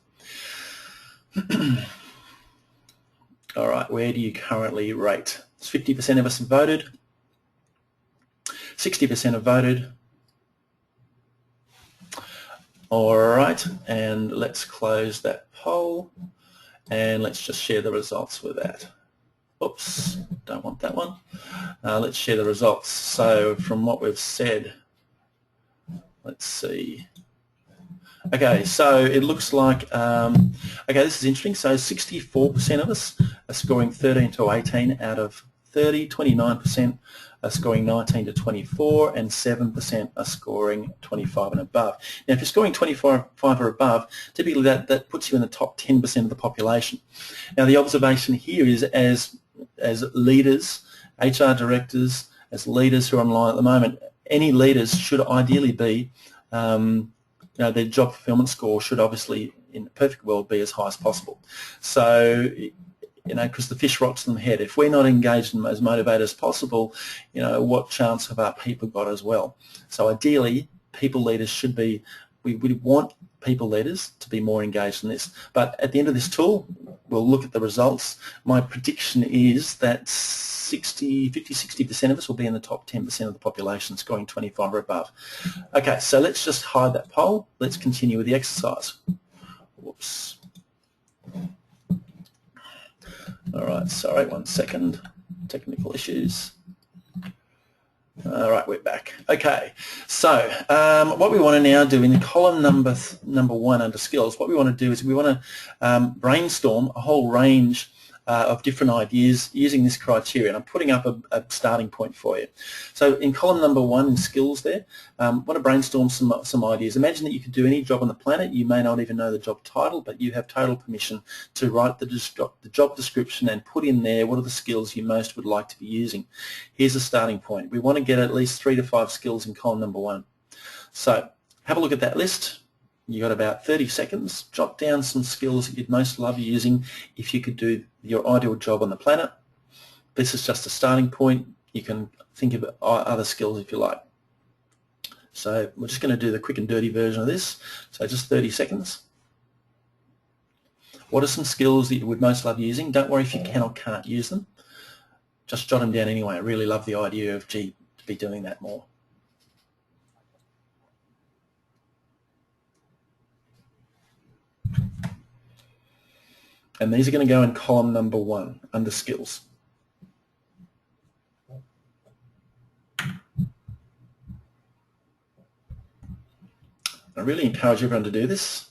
S1: All right, where do you currently rate? 50% of us have voted. 60% have voted. All right, and let's close that poll, and let's just share the results with that. Oops, don't want that one. Let's share the results. So from what we've said, let's see. Okay, so it looks like, okay, this is interesting. So 64% of us are scoring 13 to 18 out of 30, 29% are scoring 19 to 24, and 7% are scoring 25 and above. Now, if you're scoring 25 or above, typically that puts you in the top 10% of the population. Now, the observation here is as leaders, HR directors, as leaders who are online at the moment, any leaders should ideally be you know, their job fulfillment score should obviously, in the perfect world, be as high as possible. So, you know, because the fish rots in the head. If we're not engaged and as motivated as possible, you know, what chance have our people got as well? So ideally, people leaders should be, we want people leaders to be more engaged in this. But at the end of this tool, we'll look at the results. My prediction is that 50-60% of us will be in the top 10% of the population scoring 25 or above. Okay, so let's just hide that poll. Let's continue with the exercise. Whoops. All right, sorry, 1 second. Technical issues. All right, we're back. Okay, so what we want to now do in the column number 1 under skills, what we want to do is we want to brainstorm a whole range of different ideas using this criteria. And I'm putting up a starting point for you. So in column number 1 in skills there, want to brainstorm some ideas. Imagine that you could do any job on the planet. You may not even know the job title, but you have total permission to write the job description and put in there what are the skills you most would like to be using. Here's a starting point. We want to get at least 3 to 5 skills in column number 1. So have a look at that list. You've got about 30 seconds. Jot down some skills that you'd most love using if you could do your ideal job on the planet. This is just a starting point. You can think of other skills if you like. So we're just going to do the quick and dirty version of this. So just 30 seconds. What are some skills that you would most love using? Don't worry if you can or can't use them. Just jot them down anyway. I really love the idea of, gee, to be doing that more. And these are going to go in column number 1 under skills. I really encourage everyone to do this.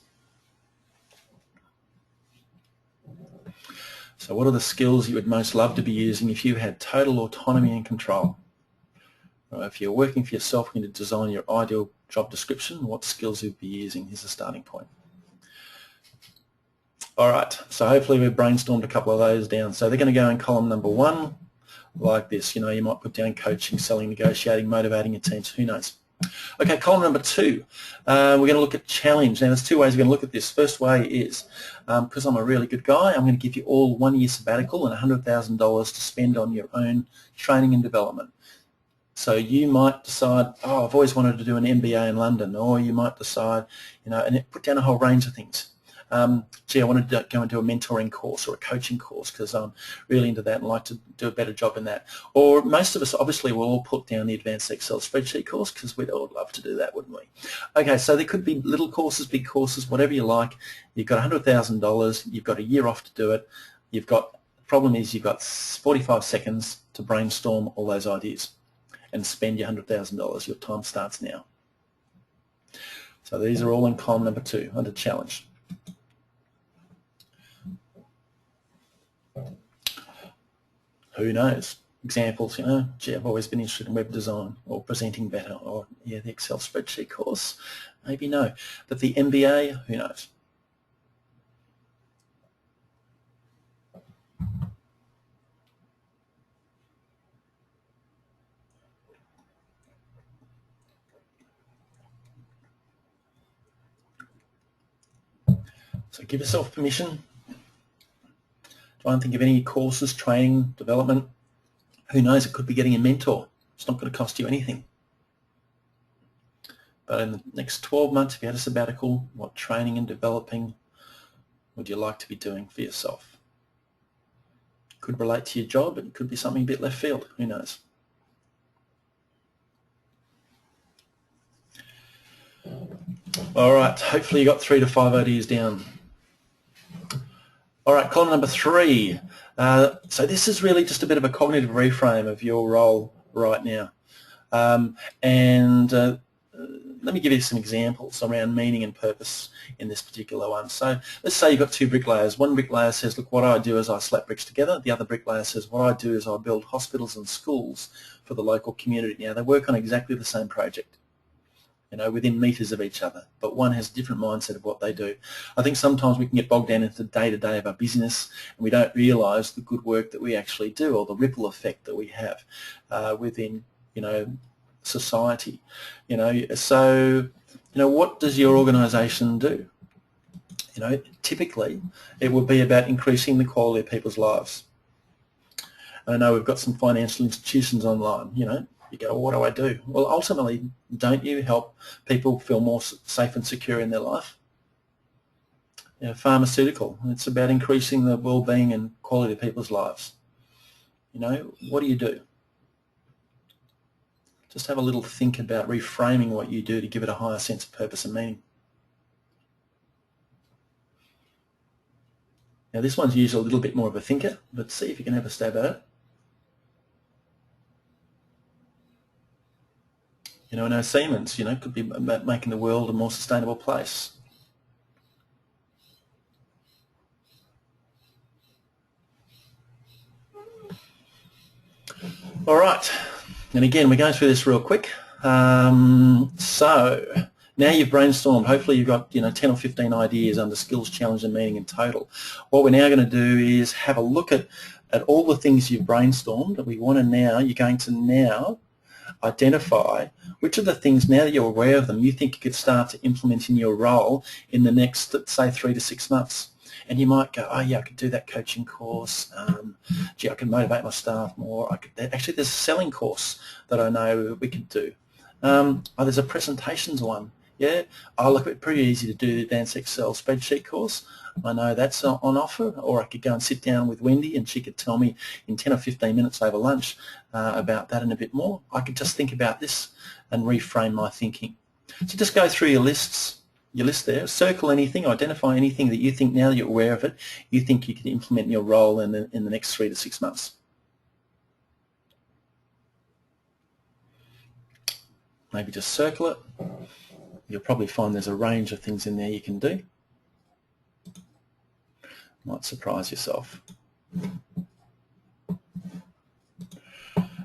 S1: So what are the skills you would most love to be using if you had total autonomy and control? If you're working for yourself and you design your ideal job description, what skills you'd be using is a starting point. All right, so hopefully we've brainstormed a couple of those down. So they're going to go in column number 1 like this. You know, you might put down coaching, selling, negotiating, motivating your teams, who knows. Okay, column number 2, we're going to look at challenge. Now there's 2 ways we're going to look at this. First way is, because I'm a really good guy, I'm going to give you all 1 year sabbatical and $100,000 to spend on your own training and development. So you might decide, oh, I've always wanted to do an MBA in London, or you might decide, you know, and put down a whole range of things. gee, I want to go and do a mentoring course or a coaching course because I'm really into that and like to do a better job in that. Or most of us obviously will all put down the Advanced Excel Spreadsheet course because we'd all love to do that, wouldn't we? Okay, so there could be little courses, big courses, whatever you like. You've got $100,000, you've got a year off to do it. The problem is you've got 45 seconds to brainstorm all those ideas and spend your $100,000. Your time starts now. So these are all in column number 2 under challenge. Who knows? Examples, gee, I've always been interested in web design or presenting better, or yeah, the Excel spreadsheet course, maybe no. But the MBA, who knows? So give yourself permission. Try and think of any courses, training, development. Who knows, it could be getting a mentor. It's not going to cost you anything. But in the next 12 months, if you had a sabbatical, what training and developing would you like to be doing for yourself? It could relate to your job, but it could be something a bit left field. Who knows? All right, hopefully you got 3 to 5 ideas down. All right, column number 3. So this is really just a bit of a cognitive reframe of your role right now. Let me give you some examples around meaning and purpose in this particular one. So let's say you've got 2 bricklayers. One bricklayer says, look, what I do is I slap bricks together. The other bricklayer says, what I do is I build hospitals and schools for the local community. Now, they work on exactly the same project, within meters of each other, but one has a different mindset of what they do. I think sometimes we can get bogged down into the day-to-day of our business and we don't realise the good work that we actually do or the ripple effect that we have within, society. So, what does your organisation do? Typically it would be about increasing the quality of people's lives. I know we've got some financial institutions online, You go, what do I do? Well, ultimately, don't you help people feel more safe and secure in their life? Pharmaceutical, it's about increasing the well-being and quality of people's lives. What do you do? Just have a little think about reframing what you do to give it a higher sense of purpose and meaning. Now, this one's usually a little bit more of a thinker, but see if you can have a stab at it. I know Siemens, could be about making the world a more sustainable place. All right, and again, we're going through this real quick. So now you've brainstormed. Hopefully you've got 10 or 15 ideas under skills, challenge and meaning in total. What we're now going to do is have a look at all the things you've brainstormed. You're going to now identify which of the things, now that you're aware of them, you think you could start to implement in your role in the next, say, 3 to 6 months. And you might go, oh yeah, I could do that coaching course. Gee, I can motivate my staff more. Actually, there's a selling course that I know we could do. There's a presentations one. Yeah, look, it's pretty easy to do the Advanced Excel Spreadsheet course. I know that's on offer, or I could go and sit down with Wendy and she could tell me in 10 or 15 minutes over lunch about that and a bit more. I could just think about this and reframe my thinking. So just go through your list there, circle anything, identify anything that you think, now that you're aware of it, you think you can implement in your role in the next 3 to 6 months. Maybe just circle it. You'll probably find there's a range of things in there you can do. Might surprise yourself.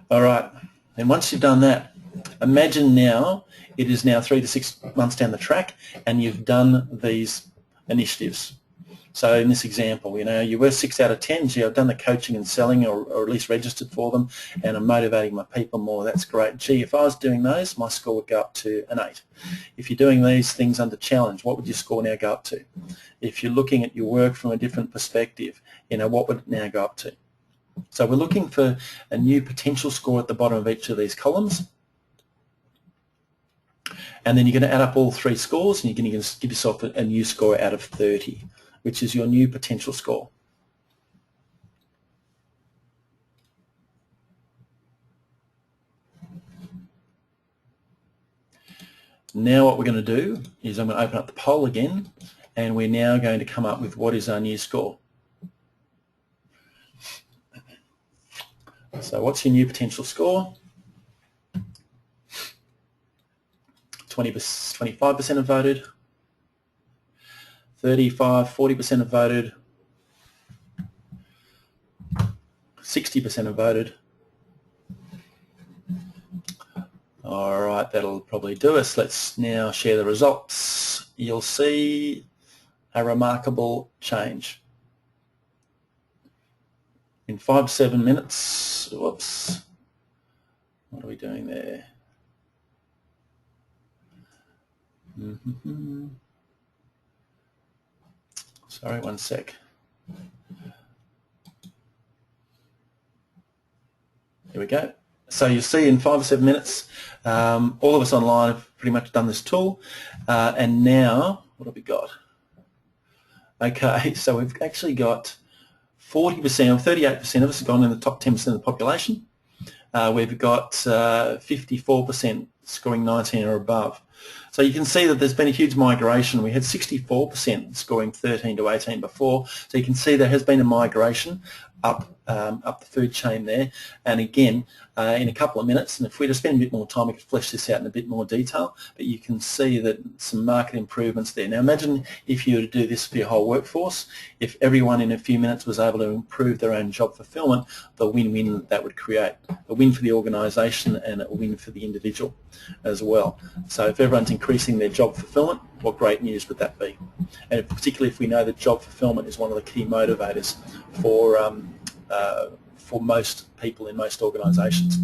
S1: All right, and once you've done that, imagine now it is now 3 to 6 months down the track and you've done these initiatives. So in this example, you were 6 out of 10. Gee, I've done the coaching and selling, or at least registered for them, and I'm motivating my people more. That's great. Gee, if I was doing those, my score would go up to an 8. If you're doing these things under challenge, what would your score now go up to? If you're looking at your work from a different perspective, what would it now go up to? So we're looking for a new potential score at the bottom of each of these columns. And then you're going to add up all 3 scores, and you're going to give yourself a new score out of 30, which is your new potential score. Now what we're going to do is I'm going to open up the poll again, and we're now going to come up with what is our new score. So what's your new potential score? 25% have voted, 40% have voted, 60% have voted. All right, that'll probably do us. Let's now share the results. You'll see a remarkable change. In 5 to 7 minutes, whoops, what are we doing there? Sorry, one sec. Here we go. So you see in 5 or 7 minutes, all of us online have pretty much done this tool. And now, what have we got? Okay, so we've actually got 40% or 38% of us have gone in the top 10% of the population. We've got 54% scoring 19 or above. So you can see that there's been a huge migration. We had 64% scoring 13 to 18 before. So you can see there has been a migration up the food chain there. And again, in a couple of minutes, and if we just spend a bit more time, we could flesh this out in a bit more detail, but you can see that some market improvements there. Now imagine if you were to do this for your whole workforce, if everyone in a few minutes was able to improve their own job fulfillment, the win-win that would create. A win for the organisation and a win for the individual as well. So if everyone's increasing their job fulfillment, what great news would that be? And particularly if we know that job fulfillment is one of the key motivators for most people in most organisations.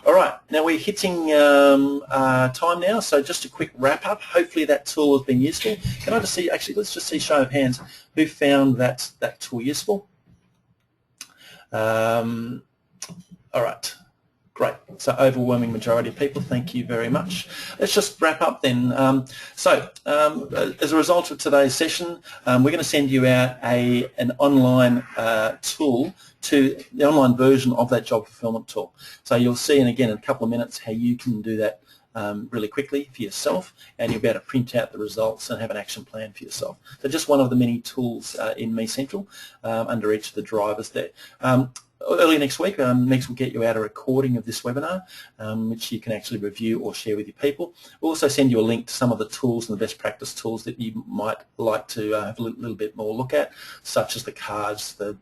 S1: All right, now we're hitting time now, so just a quick wrap up. Hopefully that tool has been useful. Can I just see, actually, let's just see show of hands who found that tool useful. All right. Great. So overwhelming majority of people, thank you very much. Let's just wrap up then. As a result of today's session, we're going to send you out an online tool, to the online version of that job fulfillment tool. So you'll see, and again in a couple of minutes, how you can do that really quickly for yourself, and you'll be able to print out the results and have an action plan for yourself. So just one of the many tools in MeCentral under each of the drivers there. Early next week, Megs will get you out a recording of this webinar, which you can actually review or share with your people. We'll also send you a link to some of the tools and the best practice tools that you might like to have a little bit more look at, such as the cards, the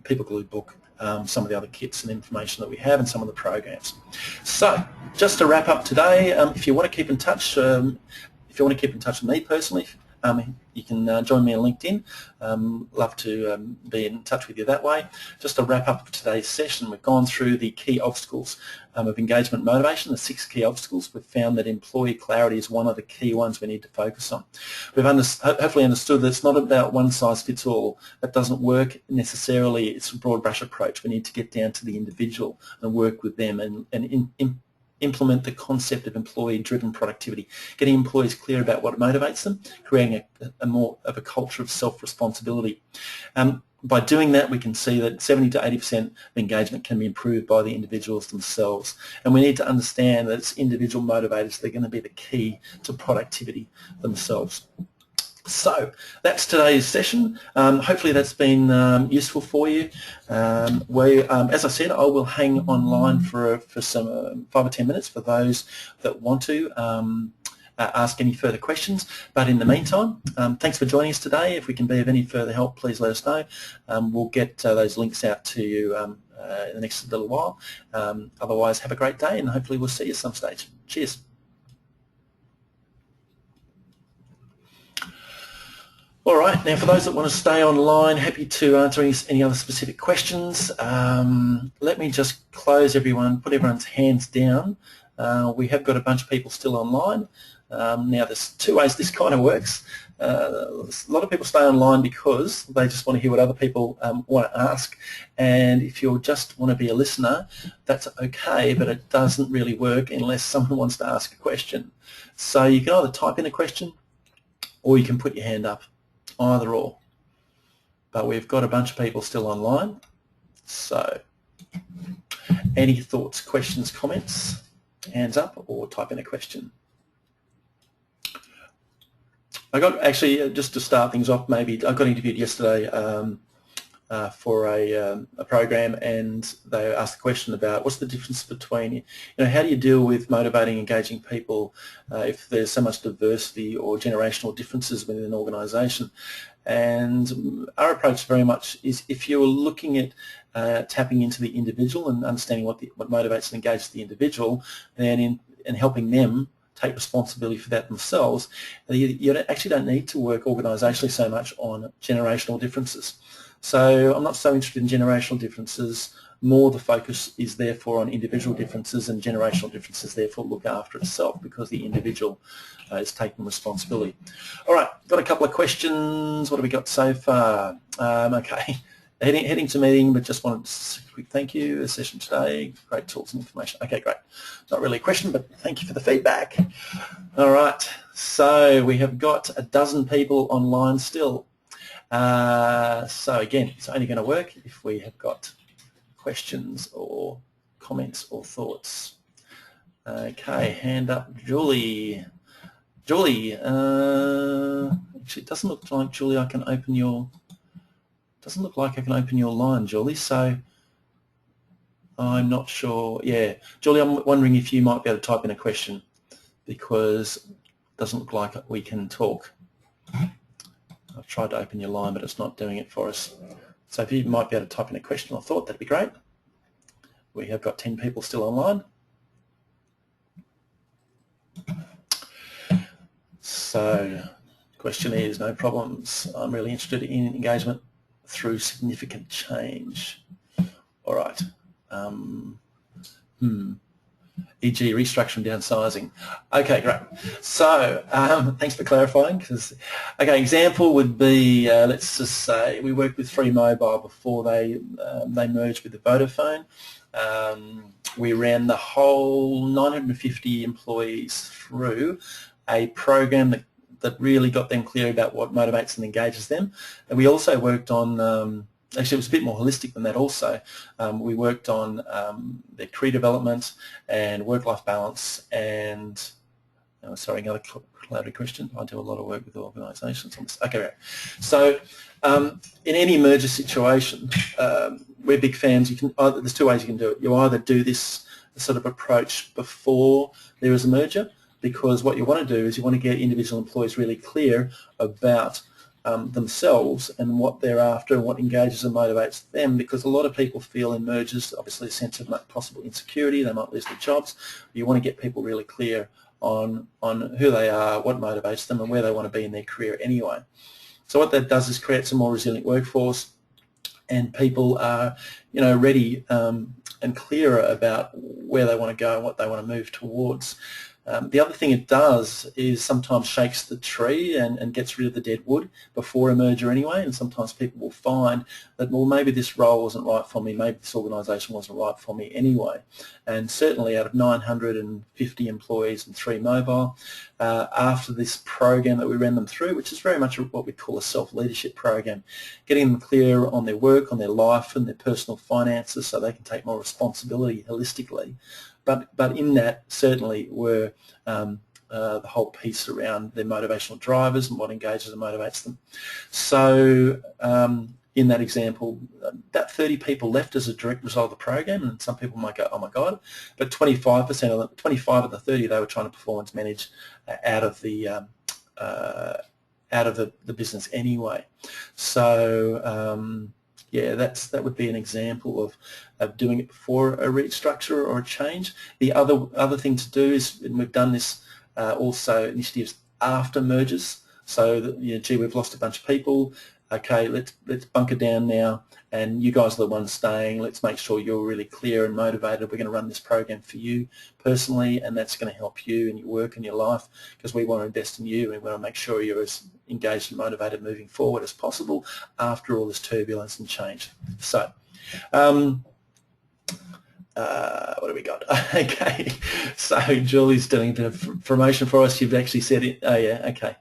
S1: People Glue book, some of the other kits and information that we have, and some of the programs. So, just to wrap up today, if you want to keep in touch, with me personally, you can join me on LinkedIn. Love to be in touch with you that way. Just to wrap up today's session, we've gone through the key obstacles of engagement motivation, the 6 key obstacles. We've found that employee clarity is one of the key ones we need to focus on. We've hopefully understood that it's not about one size fits all. That doesn't work necessarily. It's a broad brush approach. We need to get down to the individual and work with them and implement the concept of employee-driven productivity, getting employees clear about what motivates them, creating a more of a culture of self-responsibility. By doing that, we can see that 70 to 80% of engagement can be improved by the individuals themselves. And we need to understand that it's individual motivators that are going to be the key to productivity themselves. So that's today's session. Hopefully that's been useful for you. As I said, I will hang online for some 5 or 10 minutes for those that want to ask any further questions. But in the meantime, thanks for joining us today. If we can be of any further help, please let us know. We'll get those links out to you in the next little while. Otherwise, have a great day, and hopefully we'll see you at some stage. Cheers. All right, now for those that want to stay online, happy to answer any other specific questions. Let me just close everyone, put everyone's hands down. We have got a bunch of people still online, Now there's two ways this kind of works. A lot of people stay online because they just want to hear what other people want to ask, and if you just want to be a listener, that's okay, but it doesn't really work unless someone wants to ask a question. So you can either type in a question or you can put your hand up, either or. But we've got a bunch of people still online, so any thoughts, questions, comments, hands up or type in a question. I got, actually, just to start things off, maybe I got interviewed yesterday for a program, and they asked the question about what's the difference between, how do you deal with motivating, engaging people if there's so much diversity or generational differences within an organisation. And our approach very much is, if you're looking at tapping into the individual and understanding what motivates and engages the individual, then in helping them take responsibility for that themselves, you actually don't need to work organisationally so much on generational differences. So I'm not so interested in generational differences. More the focus is therefore on individual differences, and generational differences therefore look after itself because the individual is taking responsibility. All right, got a couple of questions. What have we got so far? Okay. Heading to meeting, but just wanted a quick thank you. The session today, great tools and information. Okay, great. Not really a question, but thank you for the feedback. All right, so we have got a dozen people online still. So again, it's only going to work if we have got questions or comments or thoughts. Okay, hand up, Julie. Julie, actually, it doesn't look like, Julie, I can open your... Doesn't look like I can open your line, Julie, so I'm not sure. Yeah, Julie, I'm wondering if you might be able to type in a question, because it doesn't look like we can talk. I've tried to open your line, but it's not doing it for us. So if you might be able to type in a question or thought, that'd be great. We have got 10 people still online. So question is, no problems. I'm really interested in engagement through significant change. All right. E.g. restructuring, downsizing. Okay, great. So thanks for clarifying. Okay, example would be, let's just say we worked with Free Mobile before they merged with the Vodafone. We ran the whole 950 employees through a program that really got them clear about what motivates and engages them. And we also worked on, actually it was a bit more holistic than that also. We worked on their career development and work-life balance and, sorry, another clarity question. I do a lot of work with organisations on this. Okay, right. So in any merger situation, we're big fans. You can there's two ways you can do it. You either do this sort of approach before there is a merger, because what you want to do is you want to get individual employees really clear about themselves and what they're after and what engages and motivates them, because a lot of people feel in mergers, obviously, a sense of possible insecurity. They might lose their jobs. You want to get people really clear on who they are, what motivates them, and where they want to be in their career anyway. So what that does is create a more resilient workforce, and people are, ready and clearer about where they want to go and what they want to move towards. The other thing it does is sometimes shakes the tree and gets rid of the dead wood before a merger anyway, and sometimes people will find that, well, maybe this role wasn't right for me, maybe this organisation wasn't right for me anyway. And certainly out of 950 employees and Free Mobile, after this program that we ran them through, which is very much what we call a self-leadership program, getting them clear on their work, on their life and their personal finances so they can take more responsibility holistically. But in that certainly were the whole piece around their motivational drivers and what engages and motivates them. So in that example, about 30 people left as a direct result of the program, and some people might go, oh my God, but 25% of them, 25 of the 30, they were trying to performance manage out of the business anyway. So yeah, that would be an example of doing it before a restructure or a change. The other thing to do is, and we've done this also, initiatives after mergers. So that, gee, we've lost a bunch of people. okay, let's bunker down now, and you guys are the ones staying. Let's make sure you're really clear and motivated. We're going to run this program for you personally, and that's going to help you in your work and your life, because we want to invest in you, and we want to make sure you're as engaged and motivated moving forward as possible after all this turbulence and change. So what have we got? Okay, so Julie's doing a bit of promotion for us. You've actually said it. Oh yeah, okay.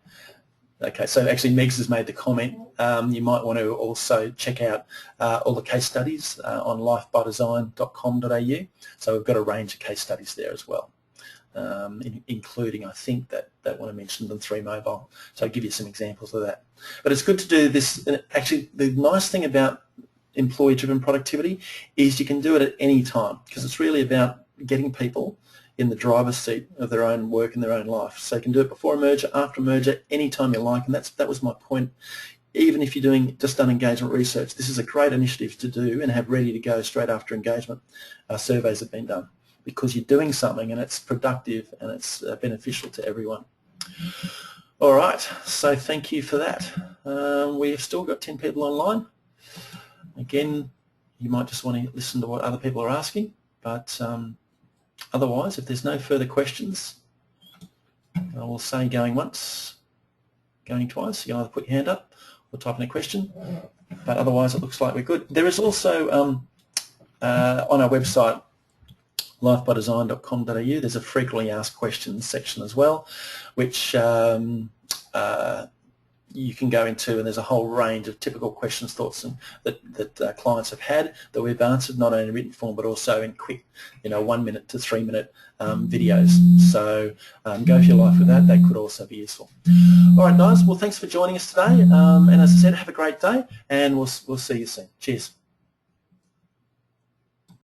S1: Okay, so actually Megs has made the comment. You might want to also check out all the case studies on lifebydesign.com.au. So we've got a range of case studies there as well, including, I think, that one I mentioned on 3Mobile. So I'll give you some examples of that. But it's good to do this. And actually, the nice thing about employee-driven productivity is you can do it at any time, because it's really about getting people in the driver's seat of their own work and their own life. So you can do it before a merger, after a merger, anytime you like, and that was my point. Even if you're just done engagement research, this is a great initiative to do and have ready to go straight after engagement. Surveys have been done, because you're doing something and it's productive and it's beneficial to everyone. All right, so thank you for that. We have still got 10 people online. Again, you might just want to listen to what other people are asking, but otherwise, if there's no further questions, I will say going once, going twice. You can either put your hand up or type in a question, but otherwise it looks like we're good. There is also on our website, lifebydesign.com.au, there's a frequently asked questions section as well, which you can go into, and there's a whole range of typical questions, thoughts, and that clients have had that we've answered, not only in written form but also in quick, 1 minute to 3 minute videos. So go for your life with that. That could also be useful. All right, guys. Well, thanks for joining us today. And as I said, have a great day, and we'll see you soon. Cheers.